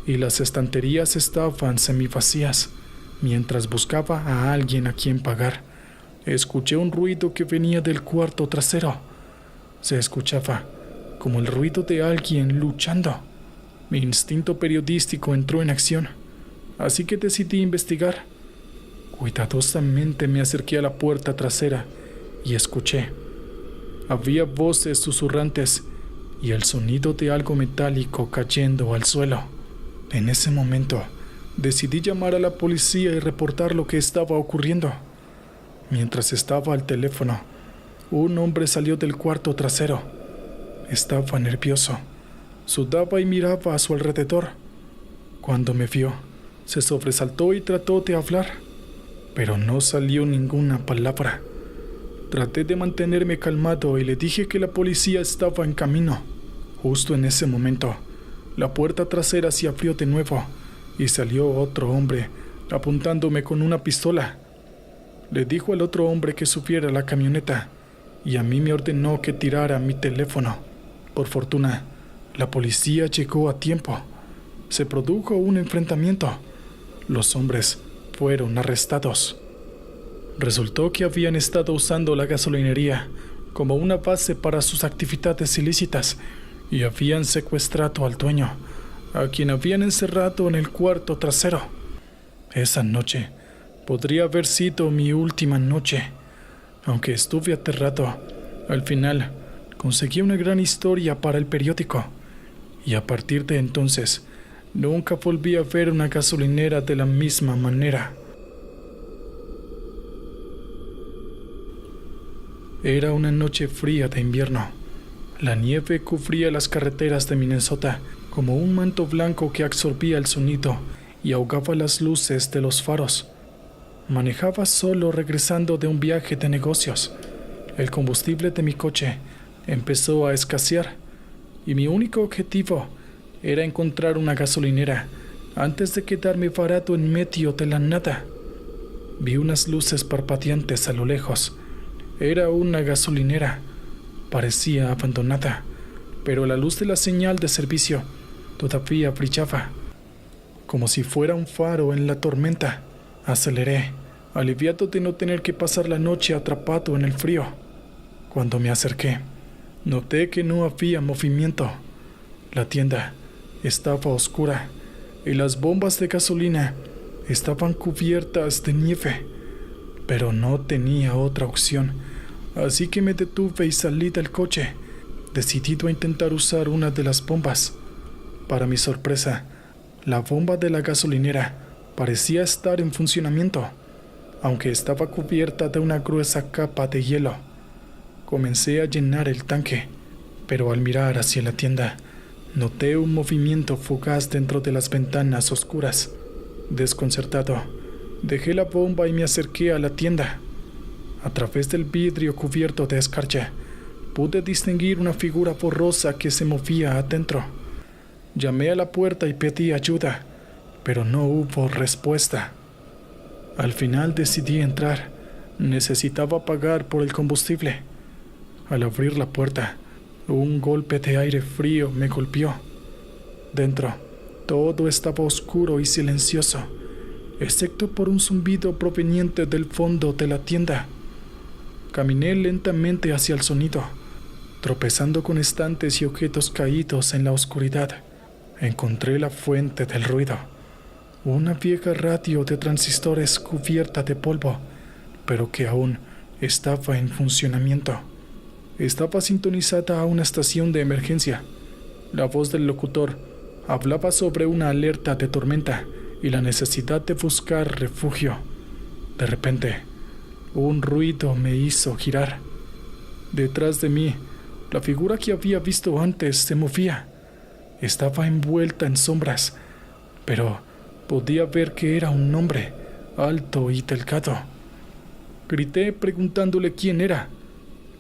Speaker 1: y las estanterías estaban semivacías. Mientras buscaba a alguien a quien pagar, escuché un ruido que venía del cuarto trasero. Se escuchaba como el ruido de alguien luchando. Mi instinto periodístico entró en acción, así que decidí investigar. Cuidadosamente me acerqué a la puerta trasera y escuché. Había voces susurrantes y el sonido de algo metálico cayendo al suelo. En ese momento, decidí llamar a la policía y reportar lo que estaba ocurriendo. Mientras estaba al teléfono, un hombre salió del cuarto trasero. Estaba nervioso, sudaba y miraba a su alrededor. Cuando me vio, se sobresaltó y trató de hablar, pero no salió ninguna palabra. Traté de mantenerme calmado y le dije que la policía estaba en camino. Justo en ese momento, la puerta trasera se abrió de nuevo y salió otro hombre apuntándome con una pistola. Le dijo al otro hombre que subiera a la camioneta y a mí me ordenó que tirara mi teléfono. Por fortuna, la policía llegó a tiempo. Se produjo un enfrentamiento. Los hombres fueron arrestados. Resultó que habían estado usando la gasolinería como una base para sus actividades ilícitas y habían secuestrado al dueño, a quien habían encerrado en el cuarto trasero. Esa noche podría haber sido mi última noche. Aunque estuve aterrado, al final conseguí una gran historia para el periódico, y a partir de entonces nunca volví a ver una gasolinera de la misma manera. Era una noche fría de invierno. La nieve cubría las carreteras de Minnesota como un manto blanco que absorbía el sonido y ahogaba las luces de los faros. Manejaba solo regresando de un viaje de negocios. El combustible de mi coche empezó a escasear y mi único objetivo era encontrar una gasolinera antes de quedarme varado en medio de la nada. Vi unas luces parpadeantes a lo lejos. Era una gasolinera. Parecía abandonada, pero la luz de la señal de servicio todavía brillaba, como si fuera un faro en la tormenta. Aceleré, aliviado de no tener que pasar la noche atrapado en el frío. Cuando me acerqué, noté que no había movimiento. La tienda estaba oscura y las bombas de gasolina estaban cubiertas de nieve, pero no tenía otra opción, así que me detuve y salí del coche, decidido a intentar usar una de las bombas. Para mi sorpresa, la bomba de la gasolinera parecía estar en funcionamiento, aunque estaba cubierta de una gruesa capa de hielo. Comencé a llenar el tanque, pero al mirar hacia la tienda, noté un movimiento fugaz dentro de las ventanas oscuras. Desconcertado, dejé la bomba y me acerqué a la tienda. A través del vidrio cubierto de escarcha, pude distinguir una figura borrosa que se movía adentro. Llamé a la puerta y pedí ayuda, pero no hubo respuesta. Al final decidí entrar. Necesitaba pagar por el combustible. Al abrir la puerta, un golpe de aire frío me golpeó. Dentro, todo estaba oscuro y silencioso, excepto por un zumbido proveniente del fondo de la tienda. Caminé lentamente hacia el sonido, tropezando con estantes y objetos caídos en la oscuridad. Encontré la fuente del ruido, una vieja radio de transistores cubierta de polvo, pero que aún estaba en funcionamiento. Estaba sintonizada a una estación de emergencia. La voz del locutor hablaba sobre una alerta de tormenta y la necesidad de buscar refugio. De repente, un ruido me hizo girar. Detrás de mí, la figura que había visto antes se movía. Estaba envuelta en sombras, pero podía ver que era un hombre, alto y delgado. Grité preguntándole quién era,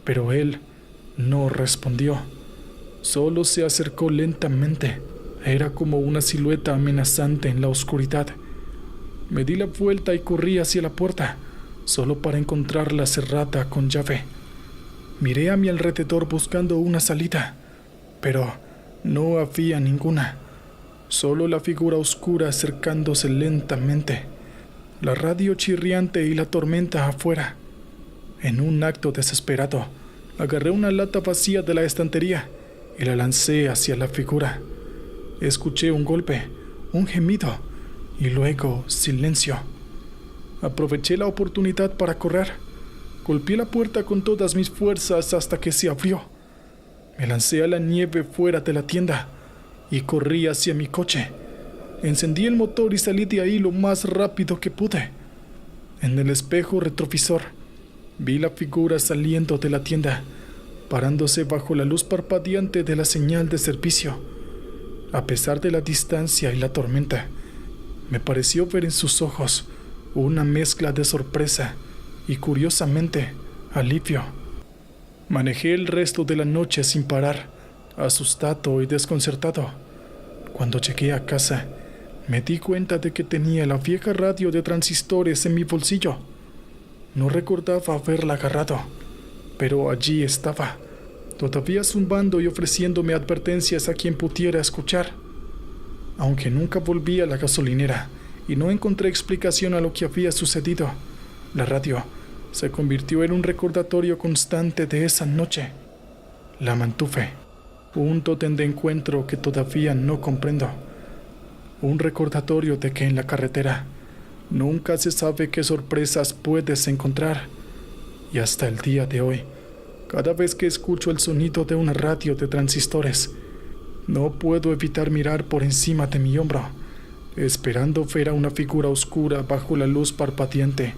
Speaker 1: pero él no respondió. Solo se acercó lentamente. Era como una silueta amenazante en la oscuridad. Me di la vuelta y corrí hacia la puerta, solo para encontrarla cerrada con llave. Miré a mi alrededor buscando una salida, pero no había ninguna. Solo la figura oscura acercándose lentamente, la radio chirriante y la tormenta afuera. En un acto desesperado, agarré una lata vacía de la estantería y la lancé hacia la figura. Escuché un golpe, un gemido y luego silencio. Aproveché la oportunidad para correr. Golpeé la puerta con todas mis fuerzas hasta que se abrió. Me lancé a la nieve fuera de la tienda y corrí hacia mi coche. Encendí el motor y salí de ahí lo más rápido que pude. En el espejo retrovisor, vi la figura saliendo de la tienda, parándose bajo la luz parpadeante de la señal de servicio. A pesar de la distancia y la tormenta, me pareció ver en sus ojos una mezcla de sorpresa y, curiosamente, alivio. Manejé el resto de la noche sin parar, asustado y desconcertado. Cuando llegué a casa, me di cuenta de que tenía la vieja radio de transistores en mi bolsillo. No recordaba haberla agarrado, pero allí estaba, todavía zumbando y ofreciéndome advertencias a quien pudiera escuchar. Aunque nunca volví a la gasolinera y no encontré explicación a lo que había sucedido, la radio se convirtió en un recordatorio constante de esa noche. La mantuve, un tótem de encuentro que todavía no comprendo. Un recordatorio de que en la carretera nunca se sabe qué sorpresas puedes encontrar. Y hasta el día de hoy, cada vez que escucho el sonido de una radio de transistores, no puedo evitar mirar por encima de mi hombro, esperando ver a una figura oscura bajo la luz parpadeante